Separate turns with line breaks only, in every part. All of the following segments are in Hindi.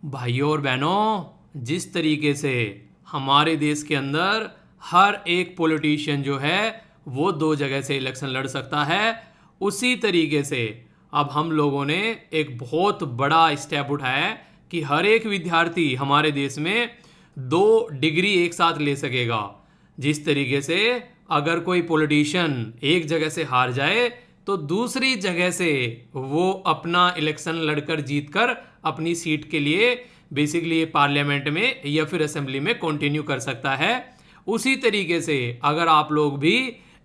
भाइयों और बहनों, जिस तरीके से हमारे देश के अंदर हर एक पॉलिटिशियन जो है वो दो जगह से इलेक्शन लड़ सकता है, उसी तरीके से अब हम लोगों ने एक बहुत बड़ा स्टेप उठाया है कि हर एक विद्यार्थी हमारे देश में 2 डिग्री एक साथ ले सकेगा। जिस तरीके से अगर कोई पॉलिटिशियन एक जगह से हार जाए तो दूसरी जगह से वो अपना इलेक्शन लड़कर जीतकर अपनी सीट के लिए बेसिकली पार्लियामेंट में या फिर असेंबली में कंटिन्यू कर सकता है। उसी तरीके से अगर आप लोग भी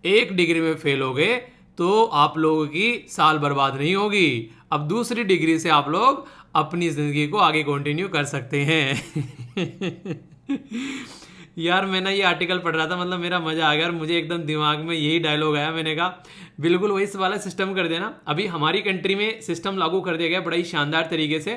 1 डिग्री में फेल हो गए तो आप लोगों की साल बर्बाद नहीं होगी। अब दूसरी डिग्री से आप लोग अपनी जिंदगी को आगे कंटिन्यू कर सकते हैं। यार मैं ना ये आर्टिकल पढ़ रहा था, मतलब मेरा मजा आ गया और मुझे एकदम दिमाग में यही डायलॉग आया। मैंने कहा बिल्कुल वही वाला सिस्टम कर देना। अभी हमारी कंट्री में सिस्टम लागू कर दिया गया बड़ा ही शानदार तरीके से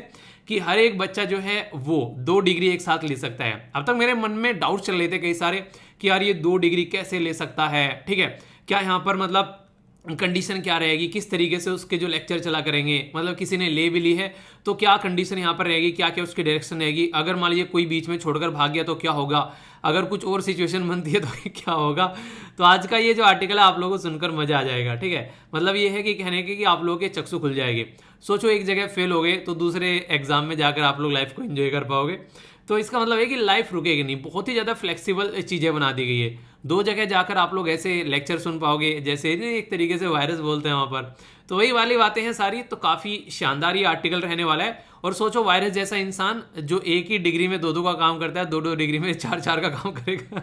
कि हर एक बच्चा जो है वो 2 डिग्री एक साथ ले सकता है। अब तक मेरे मन में डाउट चल रहे थे कई सारे कि यार ये 2 डिग्री कैसे ले सकता है, ठीक है, क्या यहाँ पर मतलब कंडीशन क्या रहेगी, किस तरीके से उसके जो लेक्चर चला करेंगे, मतलब किसी ने ले भी ली है तो क्या कंडीशन यहाँ पर रहेगी, क्या क्या उसकी डायरेक्शन रहेगी, अगर मान लीजिए कोई बीच में छोड़कर भाग गया तो क्या होगा, अगर कुछ और सिचुएशन बनती है तो क्या होगा। तो आज का ये जो आर्टिकल है आप लोगों को सुनकर मजा आ जाएगा, ठीक है। मतलब ये है कि कहने के कि आप लोगों के चक्षु खुल जाएंगे। सोचो एक जगह फेल हो गए तो दूसरे एग्जाम में जाकर आप लोग लाइफ को एंजॉय कर पाओगे। तो इसका मतलब है कि लाइफ रुकेगी नहीं, बहुत ही ज़्यादा फ्लेक्सिबल चीज़ें बना दी गई है। 2 जगह जाकर आप लोग ऐसे लेक्चर सुन पाओगे जैसे एक तरीके से वायरस बोलते हैं वहाँ पर। तो वही वाली बातें हैं सारी। तो काफ़ी शानदार ये आर्टिकल रहने वाला है। और सोचो वायरस जैसा इंसान जो 1 ही डिग्री में 2-2 का काम करता है, 2-2 डिग्री में 4-4 का काम करेगा।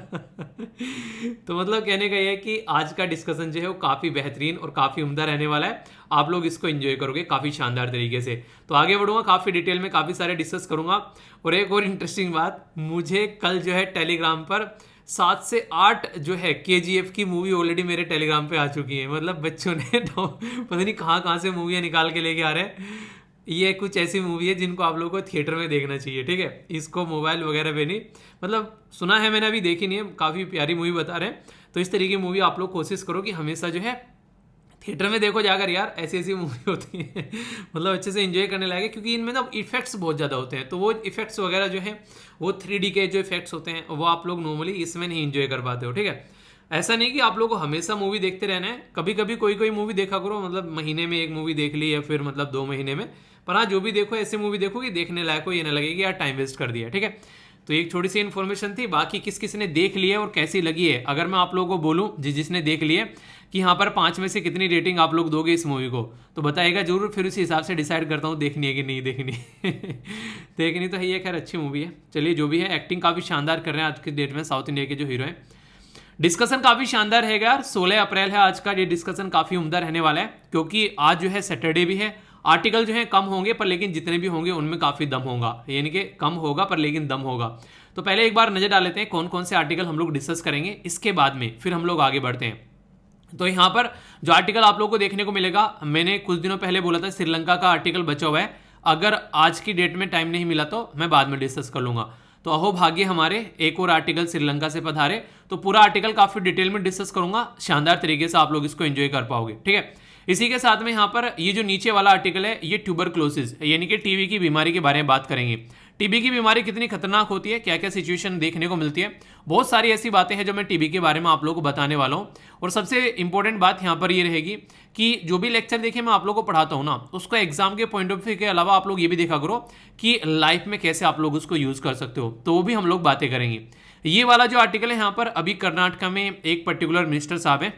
तो मतलब कहने का ये है कि आज का डिस्कशन जो है वो काफ़ी बेहतरीन और काफ़ी उम्दा रहने वाला है। आप लोग इसको एंजॉय करोगे काफ़ी शानदार तरीके से। तो आगे बढ़ूंगा, काफ़ी डिटेल में काफ़ी सारे डिस्कस करूंगा। और एक और इंटरेस्टिंग बात, मुझे कल जो है टेलीग्राम पर 7 से 8 जो है KGF की मूवी ऑलरेडी मेरे टेलीग्राम पे आ चुकी है। मतलब बच्चों ने पता नहीं कहाँ कहाँ से मूवियाँ निकाल के लेके आ रहे हैं। ये कुछ ऐसी मूवी है जिनको आप लोगों को थिएटर में देखना चाहिए, ठीक है, इसको मोबाइल वगैरह पे नहीं। मतलब सुना है मैंने, अभी देखी नहीं है, काफ़ी प्यारी मूवी बता रहे हैं। तो इस तरीके की मूवी आप लोग कोशिश करो कि हमेशा जो है थिएटर में देखो जाकर। यार ऐसी ऐसी मूवी होती है मतलब अच्छे से एंजॉय करने लगे, क्योंकि इनमें ना इफेक्ट्स बहुत ज़्यादा होते हैं। तो वो इफेक्ट्स वगैरह जो है वो 3D के जो इफेक्ट्स होते हैं वो आप लोग नॉर्मली इसमें नहीं एंजॉय कर पाते हो, ठीक है। ऐसा नहीं कि आप लोगों को हमेशा मूवी देखते रहना है, कभी कभी कोई कोई मूवी देखा करो, मतलब महीने में एक मूवी देख ली या फिर मतलब 2 महीने में। पर हाँ, जो भी देखो ऐसी मूवी देखो कि देखने लायक हो, ये ना लगे कि यार टाइम वेस्ट कर दिया, ठीक है। तो एक छोटी सी इन्फॉर्मेशन थी। बाकी किस किस ने देख लिया और कैसी लगी है, अगर मैं आप लोगों को बोलूँ जिसने देख लिया कि यहाँ पर 5 में से कितनी रेटिंग आप लोग दोगे इस मूवी को, तो बताइएगा जरूर। फिर उसी हिसाब से डिसाइड करता हूँ देखनी है कि नहीं देखनी। देखनी तो है ये, खैर अच्छी मूवी है। चलिए जो भी है, एक्टिंग काफ़ी शानदार कर रहे हैं आज के डेट में साउथ इंडिया के जो हीरो हैं। डिस्कशन काफ़ी शानदार है यार। 16 अप्रैल है आज का। ये डिस्कशन काफ़ी उम्दा रहने वाला है, क्योंकि आज जो है सैटरडे भी है। आर्टिकल जो है कम होंगे पर लेकिन जितने भी होंगे उनमें काफ़ी दम होगा, यानी कि कम होगा पर लेकिन दम होगा। तो पहले एक बार नज़र डाल लेते हैं कौन कौन से आर्टिकल हम लोग डिस्कस करेंगे, इसके बाद में फिर हम लोग आगे बढ़ते हैं। तो यहाँ पर जो आर्टिकल आप लोगों को देखने को मिलेगा, मैंने कुछ दिनों पहले बोला था श्रीलंका का आर्टिकल बचा हुआ है। अगर आज की डेट में टाइम नहीं मिला तो मैं बाद में डिस्कस कर लूँगा। तो अहो भाग्य हमारे एक और आर्टिकल श्रीलंका से पधारे। तो पूरा आर्टिकल काफ़ी डिटेल में डिस्कस करूँगा, शानदार तरीके से आप लोग इसको एंजॉय कर पाओगे, ठीक है। इसी के साथ में यहाँ पर ये जो नीचे वाला आर्टिकल है, ये ट्यूबरक्लोसिस यानी कि टीबी की बीमारी के बारे में बात करेंगे। टीबी की बीमारी कितनी खतरनाक होती है, क्या क्या सिचुएशन देखने को मिलती है, बहुत सारी ऐसी बातें हैं जो मैं टीबी के बारे में आप लोगों को बताने वाला हूँ। और सबसे इंपॉर्टेंट बात यहाँ पर ये रहेगी कि जो भी लेक्चर देखिए मैं आप लोगों को पढ़ाता हूँ ना, उसको एग्जाम के पॉइंट ऑफ व्यू के अलावा आप लोग ये भी देखा करो कि लाइफ में कैसे आप लोग उसको यूज़ कर सकते हो, तो वो भी हम लोग बातें करेंगे। ये वाला जो आर्टिकल है यहाँ पर, अभी कर्नाटका में एक पर्टिकुलर मिनिस्टर साहब हैं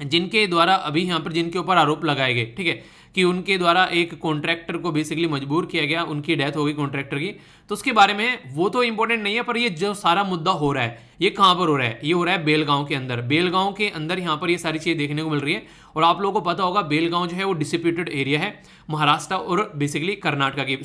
जिनके द्वारा अभी यहाँ पर जिनके ऊपर आरोप लगाए गए, ठीक है, कि उनके द्वारा एक कॉन्ट्रैक्टर को बेसिकली मजबूर किया गया, उनकी डेथ हो गई कॉन्ट्रैक्टर की। तो उसके बारे में वो तो इंपॉर्टेंट नहीं है, पर ये जो सारा मुद्दा हो रहा है ये कहाँ पर हो रहा है, ये हो रहा है बेलगांव के अंदर। बेलगांव के अंदर यहाँ पर ये सारी चीज़ें देखने को मिल रही है। और आप लोगों को पता होगा बेलगांव जो है वो डिस्प्यूटेड एरिया है महाराष्ट्र और बेसिकली कर्नाटका के,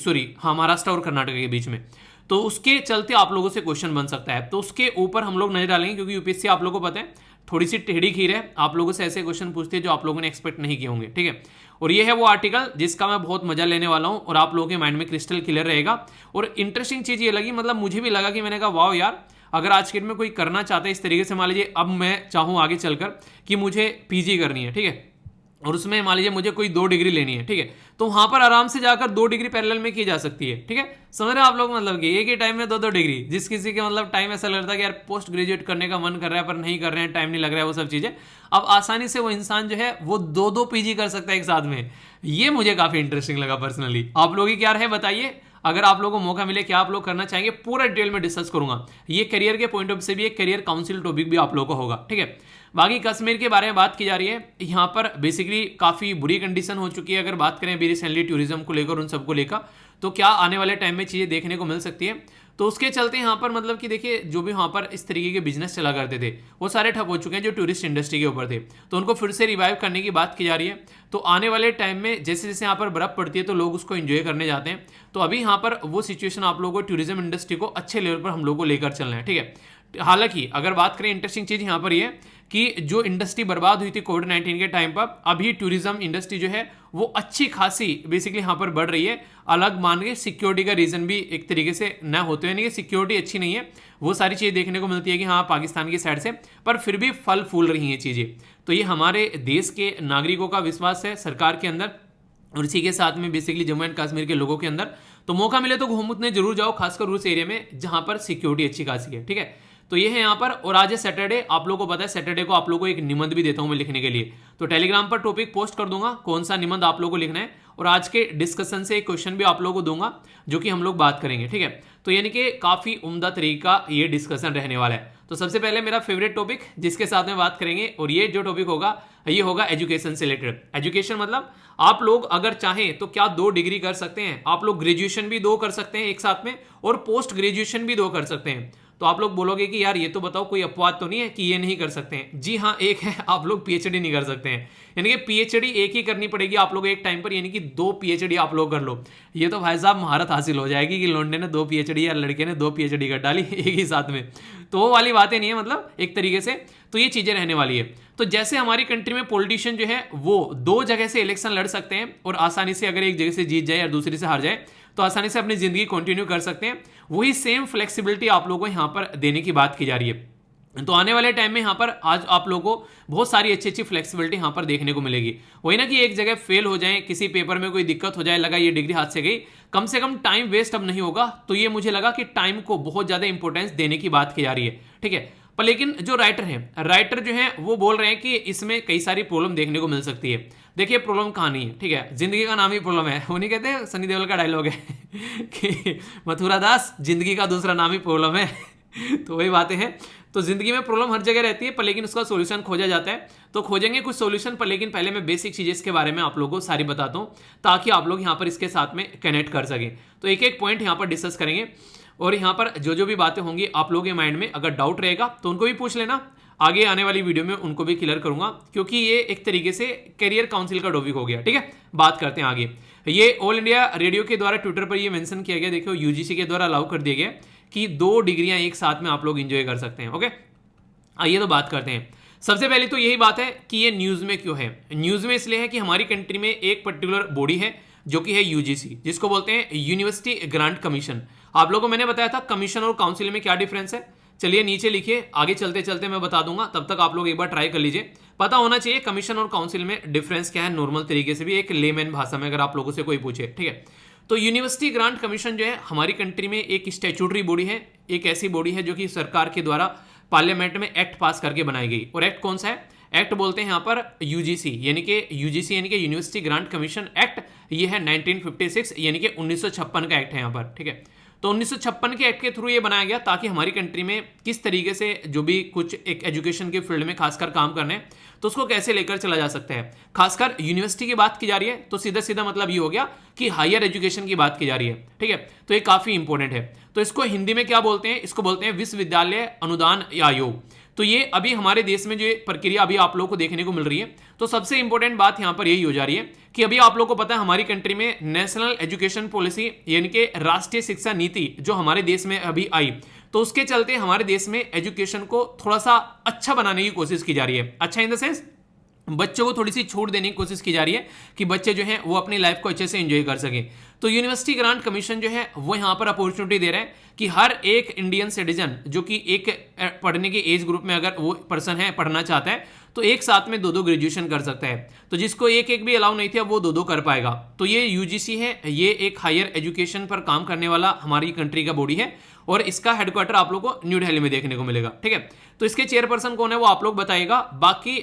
महाराष्ट्र और कर्नाटका के बीच में। तो उसके चलते आप लोगों से क्वेश्चन बन सकता है, तो उसके ऊपर हम लोग नजर डालेंगे, क्योंकि यूपीएससी आप लोगों को पता है थोड़ी सी टेढ़ी खीर है, आप लोगों से ऐसे क्वेश्चन पूछते हैं जो आप लोगों ने एक्सपेक्ट नहीं किए होंगे, ठीक है। और ये है वो आर्टिकल जिसका मैं बहुत मजा लेने वाला हूँ और आप लोगों के माइंड में क्रिस्टल क्लियर रहेगा। और इंटरेस्टिंग चीज़ ये लगी, मतलब मुझे भी लगा कि मैंने कहा वाह यार, अगर आज के डेट में कोई करना चाहता है इस तरीके से, मान लीजिए अब मैं चाहूँ आगे चलकर कि मुझे पीजी करनी है, ठीक है, और उसमें मान लीजिए मुझे कोई 2 डिग्री लेनी है, ठीक है, तो वहां पर आराम से जाकर 2 डिग्री पैरेलल में की जा सकती है, ठीक है। समझ रहे हैं आप लोग, मतलब कि एक ही टाइम में 2 डिग्री, जिस किसी के मतलब टाइम ऐसा लगता है कि यार पोस्ट ग्रेजुएट करने का मन कर रहा है पर नहीं कर रहे हैं, टाइम नहीं लग रहा है, वो सब चीजें अब आसानी से वो इंसान जो है वो 2 पीजी कर सकता है एक साथ में। ये मुझे काफी इंटरेस्टिंग लगा पर्सनली। आप लोग ही क्या रहे बताइए, अगर आप लोगों को मौका मिले क्या आप लोग करना चाहेंगे, पूरा डिटेल में डिस्कस करूंगा। ये करियर के पॉइंट ऑफ से भी एक करियर काउंसिल टॉपिक भी आप लोगों को होगा, ठीक है। बाकी कश्मीर के बारे में बात की जा रही है, यहाँ पर बेसिकली काफी बुरी कंडीशन हो चुकी है। अगर बात करें अभी रिसेंटली टूरिज्म को लेकर, उन सबको लेकर, तो क्या आने वाले टाइम में चीजें देखने को मिल सकती है। तो उसके चलते यहाँ पर मतलब कि देखिए जो भी वहाँ पर इस तरीके के बिजनेस चला करते थे वो सारे ठप हो चुके हैं जो टूरिस्ट इंडस्ट्री के ऊपर थे, तो उनको फिर से रिवाइव करने की बात की जा रही है। तो आने वाले टाइम में जैसे जैसे यहाँ पर बर्फ पड़ती है तो लोग उसको एंजॉय करने जाते हैं। तो अभी यहाँ पर वो सिचुएशन आप लोगों को टूरिज्म इंडस्ट्री को अच्छे लेवल पर हम लोग को लेकर चलना है, ठीक है। हालांकि अगर बात करें इंटरेस्टिंग चीज यहाँ पर ये कि जो इंडस्ट्री बर्बाद हुई थी कोविड-19 के टाइम पर, अभी टूरिज्म इंडस्ट्री जो है वो अच्छी खासी बेसिकली यहाँ पर बढ़ रही है। अलग मान के सिक्योरिटी का रीजन भी एक तरीके से न होते हुए, नहीं कि सिक्योरिटी अच्छी नहीं है, वो सारी चीज़ें देखने को मिलती है कि हाँ पाकिस्तान की साइड से, पर फिर भी फल फूल रही हैं चीज़ें। तो ये हमारे देश के नागरिकों का विश्वास है सरकार के अंदर, और इसी के साथ में बेसिकली जम्मू एंड कश्मीर के लोगों के अंदर। तो मौका मिले तो घूमने जरूर जाओ, खासकर उस एरिया में जहां पर सिक्योरिटी अच्छी खासी है, ठीक है। तो ये है यहाँ पर। और आज है सैटरडे, आप लोगों को पता है सैटरडे को आप लोगों को एक निबंध भी देता हूं मैं लिखने के लिए, तो टेलीग्राम पर टॉपिक पोस्ट कर दूंगा कौन सा निबंध आप लोगों को लिखना है, और आज के डिस्कशन से एक क्वेश्चन भी आप लोगों को दूंगा जो कि हम लोग बात करेंगे, ठीक है। तो यानी कि काफी उम्दा तरीका ये डिस्कशन रहने वाला है। तो सबसे पहले मेरा फेवरेट टॉपिक जिसके साथ में बात करेंगे, और ये जो टॉपिक होगा ये होगा एजुकेशन से रिलेटेड। एजुकेशन मतलब आप लोग अगर चाहें तो क्या 2 डिग्री कर सकते हैं, आप लोग ग्रेजुएशन भी 2 कर सकते हैं एक साथ में, और पोस्ट ग्रेजुएशन भी 2 कर सकते हैं। तो आप लोग बोलोगे कि यार ये तो बताओ कोई अपवाद तो नहीं है कि ये नहीं कर सकते हैं। जी हाँ, एक है, आप लोग पीएचडी नहीं कर सकते हैं, यानी कि पीएचडी एक ही करनी पड़ेगी आप लोग एक टाइम पर, यानी कि 2 पीएचडी आप लोग कर लो। ये तो भाई साहब महारत हासिल हो जाएगी कि लौंडे ने 2 पीएचडी या लड़के ने 2 पीएचडी कर डाली एक ही साथ में। तो वो वाली बातें नहीं है, मतलब एक तरीके से तो ये चीजें रहने वाली है। तो जैसे हमारी कंट्री में पॉलिटिशियन जो है वो 2 जगह से इलेक्शन लड़ सकते हैं, और आसानी से अगर एक जगह से जीत जाए और दूसरी से हार जाए तो आसानी से अपनी जिंदगी कंटिन्यू कर सकते हैं, वही सेम फ्लेक्सिबिलिटी आप लोगों को यहाँ पर देने की बात की जा रही है। तो आने वाले टाइम में यहाँ पर आज आप लोगों को बहुत सारी अच्छी अच्छी फ्लेक्सिबिलिटी यहाँ पर देखने को मिलेगी। वही ना कि एक जगह फेल हो जाए, किसी पेपर में कोई दिक्कत हो जाए, लगा ये डिग्री हाथ से गई, कम से कम टाइम वेस्ट अब नहीं होगा। तो ये मुझे लगा कि टाइम को बहुत ज्यादा इंपॉर्टेंस देने की बात की जा रही है, ठीक है। पर लेकिन जो राइटर जो है वो बोल रहे हैं कि इसमें कई सारी प्रॉब्लम देखने को मिल सकती है। देखिए प्रॉब्लम कहाँ नहीं है, ठीक है, जिंदगी का नाम ही प्रॉब्लम है, वो नहीं कहते, सनी देओल का डायलॉग है कि मथुरा दास जिंदगी का दूसरा नाम ही प्रॉब्लम है तो वही बातें हैं। तो जिंदगी में प्रॉब्लम हर जगह रहती है, पर लेकिन उसका सॉल्यूशन खोजा जाता है। तो खोजेंगे कुछ सॉल्यूशन, पर लेकिन पहले मैं बेसिक चीजें इसके बारे में आप लोगों को सारी बताता हूँ ताकि आप लोग यहाँ पर इसके साथ में कनेक्ट कर सकें। तो एक एक पॉइंट यहाँ पर डिस्कस करेंगे, और यहाँ पर जो भी बातें होंगी आप लोगों के माइंड में अगर डाउट रहेगा तो उनको भी पूछ लेना, आगे आने वाली वीडियो में उनको भी क्लियर करूंगा, क्योंकि ये एक तरीके से करियर काउंसिल का टॉपिक हो गया, ठीक है। बात करते हैं आगे। ये ऑल इंडिया रेडियो के द्वारा ट्विटर पर ये मेंशन किया गया, देखो यूजीसी के द्वारा अलाउ कर दिया गया कि 2 डिग्रियां एक साथ में आप लोग एंजॉय कर सकते हैं, ओके। आइए तो बात करते हैं। सबसे पहले तो यही बात है कि ये न्यूज में क्यों है। न्यूज में इसलिए है कि हमारी कंट्री में एक पर्टिकुलर बॉडी है जो कि है यूजीसी, जिसको बोलते हैं यूनिवर्सिटी ग्रांट कमीशन। आप लोगों को मैंने बताया था कमीशन और काउंसिल में क्या डिफरेंस है। चलिए नीचे लिखिए, आगे चलते चलते मैं बता दूंगा, तब तक आप लोग एक बार ट्राई कर लीजिए। पता होना चाहिए कमीशन और काउंसिल में डिफरेंस क्या है, नॉर्मल तरीके से भी, एक लेमैन भाषा में अगर आप लोगों से कोई पूछे, ठीक है। तो यूनिवर्सिटी ग्रांट कमीशन जो है हमारी कंट्री में एक स्टैट्यूटरी बॉडी है, एक ऐसी बॉडी है जो कि सरकार के द्वारा पार्लियामेंट में एक्ट पास करके बनाई गई। और एक्ट कौन सा है? एक्ट बोलते हैं यहाँ पर यूजीसी, यानी कि यूनिवर्सिटी ग्रांट कमीशन एक्ट। ये है 1956, यानी कि 1956 का एक्ट है यहाँ पर, ठीक है। तो 1956 के एक्ट के थ्रू ये बनाया गया ताकि हमारी कंट्री में किस तरीके से जो भी कुछ एक एजुकेशन के फील्ड में खासकर काम करने, तो उसको कैसे लेकर चला जा सकता है। खासकर यूनिवर्सिटी की बात की जा रही है तो सीधा सीधा मतलब ये हो गया कि हायर एजुकेशन की बात की जा रही है, ठीक है। तो ये काफी इंपॉर्टेंट है। तो इसको हिंदी में क्या बोलते हैं? इसको बोलते हैं विश्वविद्यालय अनुदान आयोग। तो ये अभी हमारे देश में जो प्रक्रिया अभी आप लोगों को देखने को मिल रही है, तो सबसे इंपॉर्टेंट बात यहां पर यही हो जा रही है कि अभी आप लोगों को पता है हमारी कंट्री में नेशनल एजुकेशन पॉलिसी यानी कि राष्ट्रीय शिक्षा नीति जो हमारे देश में अभी आई, तो उसके चलते हमारे देश में एजुकेशन को थोड़ा सा अच्छा बनाने की कोशिश की जा रही है। अच्छा इन द सेंस बच्चों को थोड़ी सी छूट देने की कोशिश की जा रही है कि बच्चे जो हैं वो अपनी लाइफ को अच्छे से एंजॉय कर सकें। तो यूनिवर्सिटी ग्रांट कमीशन जो है वो यहाँ पर अपॉर्चुनिटी दे रहा है कि हर एक इंडियन सिटीजन जो कि एक पढ़ने के एज ग्रुप में अगर वो पर्सन है पढ़ना चाहता है तो एक साथ में 2-2 ग्रेजुएशन कर सकता है। तो जिसको एक एक भी अलाउ नहीं थी अब वो 2-2 कर पाएगा। तो ये यूजीसी है, ये एक हायर एजुकेशन पर काम करने वाला हमारी कंट्री का बॉडी है और इसका हेडक्वार्टर आप लोग को न्यू दिल्ली में देखने को मिलेगा। ठीक है, तो इसके चेयरपर्सन कौन है वो आप लोग बताइएगा। बाकी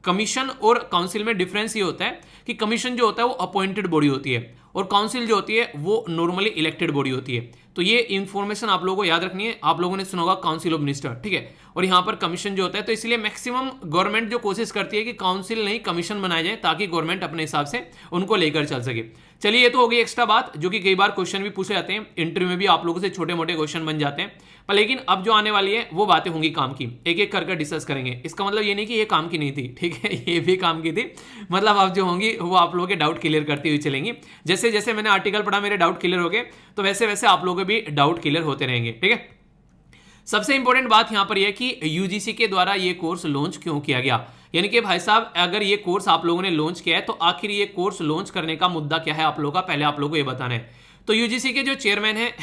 कमीशन और काउंसिल में डिफरेंस ये होता है कि कमीशन जो होता है वो अपॉइंटेड बॉडी होती है और काउंसिल जो होती है वो नॉर्मली इलेक्टेड बॉडी होती है। तो ये इंफॉर्मेशन आप लोगों को याद रखनी है। आप लोगों ने सुना होगा काउंसिल ऑफ मिनिस्टर, ठीक है, और यहाँ पर कमीशन जो होता है। तो इसलिए मैक्सिमम गवर्नमेंट जो कोशिश करती है कि काउंसिल नहीं कमीशन बनाए जाए ताकि गवर्नमेंट अपने हिसाब से उनको लेकर चल सके। चलिए, ये तो हो गई एक्स्ट्रा बात जो कि कई बार क्वेश्चन भी पूछे जाते हैं, इंटरव्यू में भी आप लोगों से छोटे मोटे क्वेश्चन बन जाते हैं। पर लेकिन अब जो आने वाली है वो बातें होंगी काम की, एक एक करके डिस्कस करेंगे। इसका मतलब ये नहीं कि ये काम की नहीं थी, ठीक है, ये भी काम की थी। मतलब अब जो होंगी वो आप लोगों के डाउट क्लियर करती हुई चलेंगी। जैसे जैसे मैंने आर्टिकल पढ़ा मेरे डाउट क्लियर हो गए, तो वैसे वैसे आप लोगों के भी डाउट क्लियर होते रहेंगे। ठीक है, सबसे इंपॉर्टेंट बात यहां पर यह कि यूजीसी के द्वारा ये कोर्स लॉन्च क्यों किया गया। यानी कि भाई साहब अगर ये कोर्स आप लोगों ने लॉन्च किया है तो आखिर ये कोर्स लॉन्च करने का मुद्दा क्या है आप लोगों का, पहले आप लोगों को ये बताना है। तो यूजीसी के जो चेयरमैन है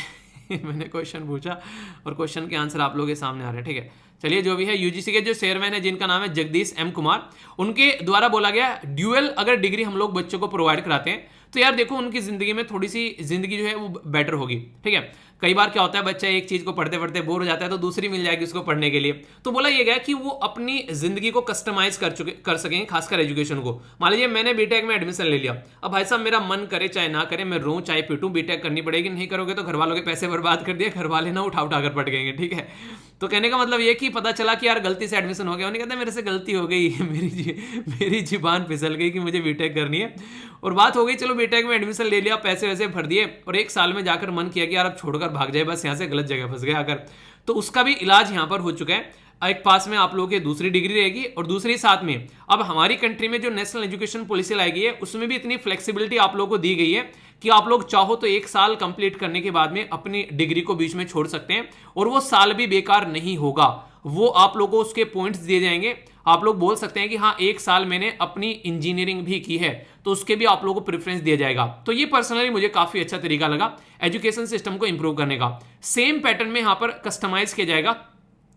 मैंने क्वेश्चन पूछा और क्वेश्चन के आंसर आप लोगों के सामने आ रहे हैं। ठीक है, चलिए, जो भी है यूजीसी के जो चेयरमैन है जिनका नाम है जगदीश एम कुमार, उनके द्वारा बोला गया ड्यूअल अगर डिग्री हम लोग बच्चों को प्रोवाइड कराते हैं तो यार देखो उनकी जिंदगी में थोड़ी सी जिंदगी जो है वो बेटर होगी। ठीक है, कई बार क्या होता है बच्चा एक चीज को पढ़ते पढ़ते बोर हो जाता है तो दूसरी मिल जाएगी उसको पढ़ने के लिए। तो बोला ये गया कि वो अपनी जिंदगी को कस्टमाइज कर सकेंगे, खासकर एजुकेशन को। मान लीजिए मैंने बीटेक में एडमिशन ले लिया, अब भाई साहब मेरा मन करे चाहे ना करे, मैं रो चाहे पीटूं, बीटेक करनी पड़ेगी। नहीं करोगे तो घर वालों के पैसे बर्बाद कर दिए, घर वाले ना उठा उठा कर पट गएंगे। ठीक है, तो कहने का मतलब ये कि पता चला कि यार गलती से एडमिशन हो गया, उन्हें कहते हैं मेरे से गलती हो गई, मेरी जीबान फिसल गई कि मुझे बीटेक करनी है और बात हो गई, चलो बीटेक में एडमिशन ले लिया, पैसे वैसे भर दिए और एक साल में जाकर मन किया कि यार अब छोड़कर भाग जाए, बस यहाँ से गलत जगह फंस गया आकर। तो उसका भी इलाज यहाँ पर हो चुका है। एक पास में आप लोगों की दूसरी डिग्री रहेगी और दूसरी साथ में अब हमारी कंट्री में जो नेशनल एजुकेशन पॉलिसी लाई गई है उसमें भी इतनी फ्लेक्सिबिलिटी आप लोगों को दी गई है कि आप लोग चाहो तो एक साल कंप्लीट करने के बाद में अपनी डिग्री को बीच में छोड़ सकते हैं और वो साल भी बेकार नहीं होगा। वो आप लोगों को उसके पॉइंट्स दिए जाएंगे, आप लोग बोल सकते हैं कि हाँ एक साल मैंने अपनी इंजीनियरिंग भी की है, तो उसके भी आप लोगों को प्रेफरेंस दिया जाएगा। तो ये पर्सनली मुझे काफी अच्छा तरीका लगा एजुकेशन सिस्टम को इंप्रूव करने का। सेम पैटर्न में यहां पर कस्टमाइज किया जाएगा,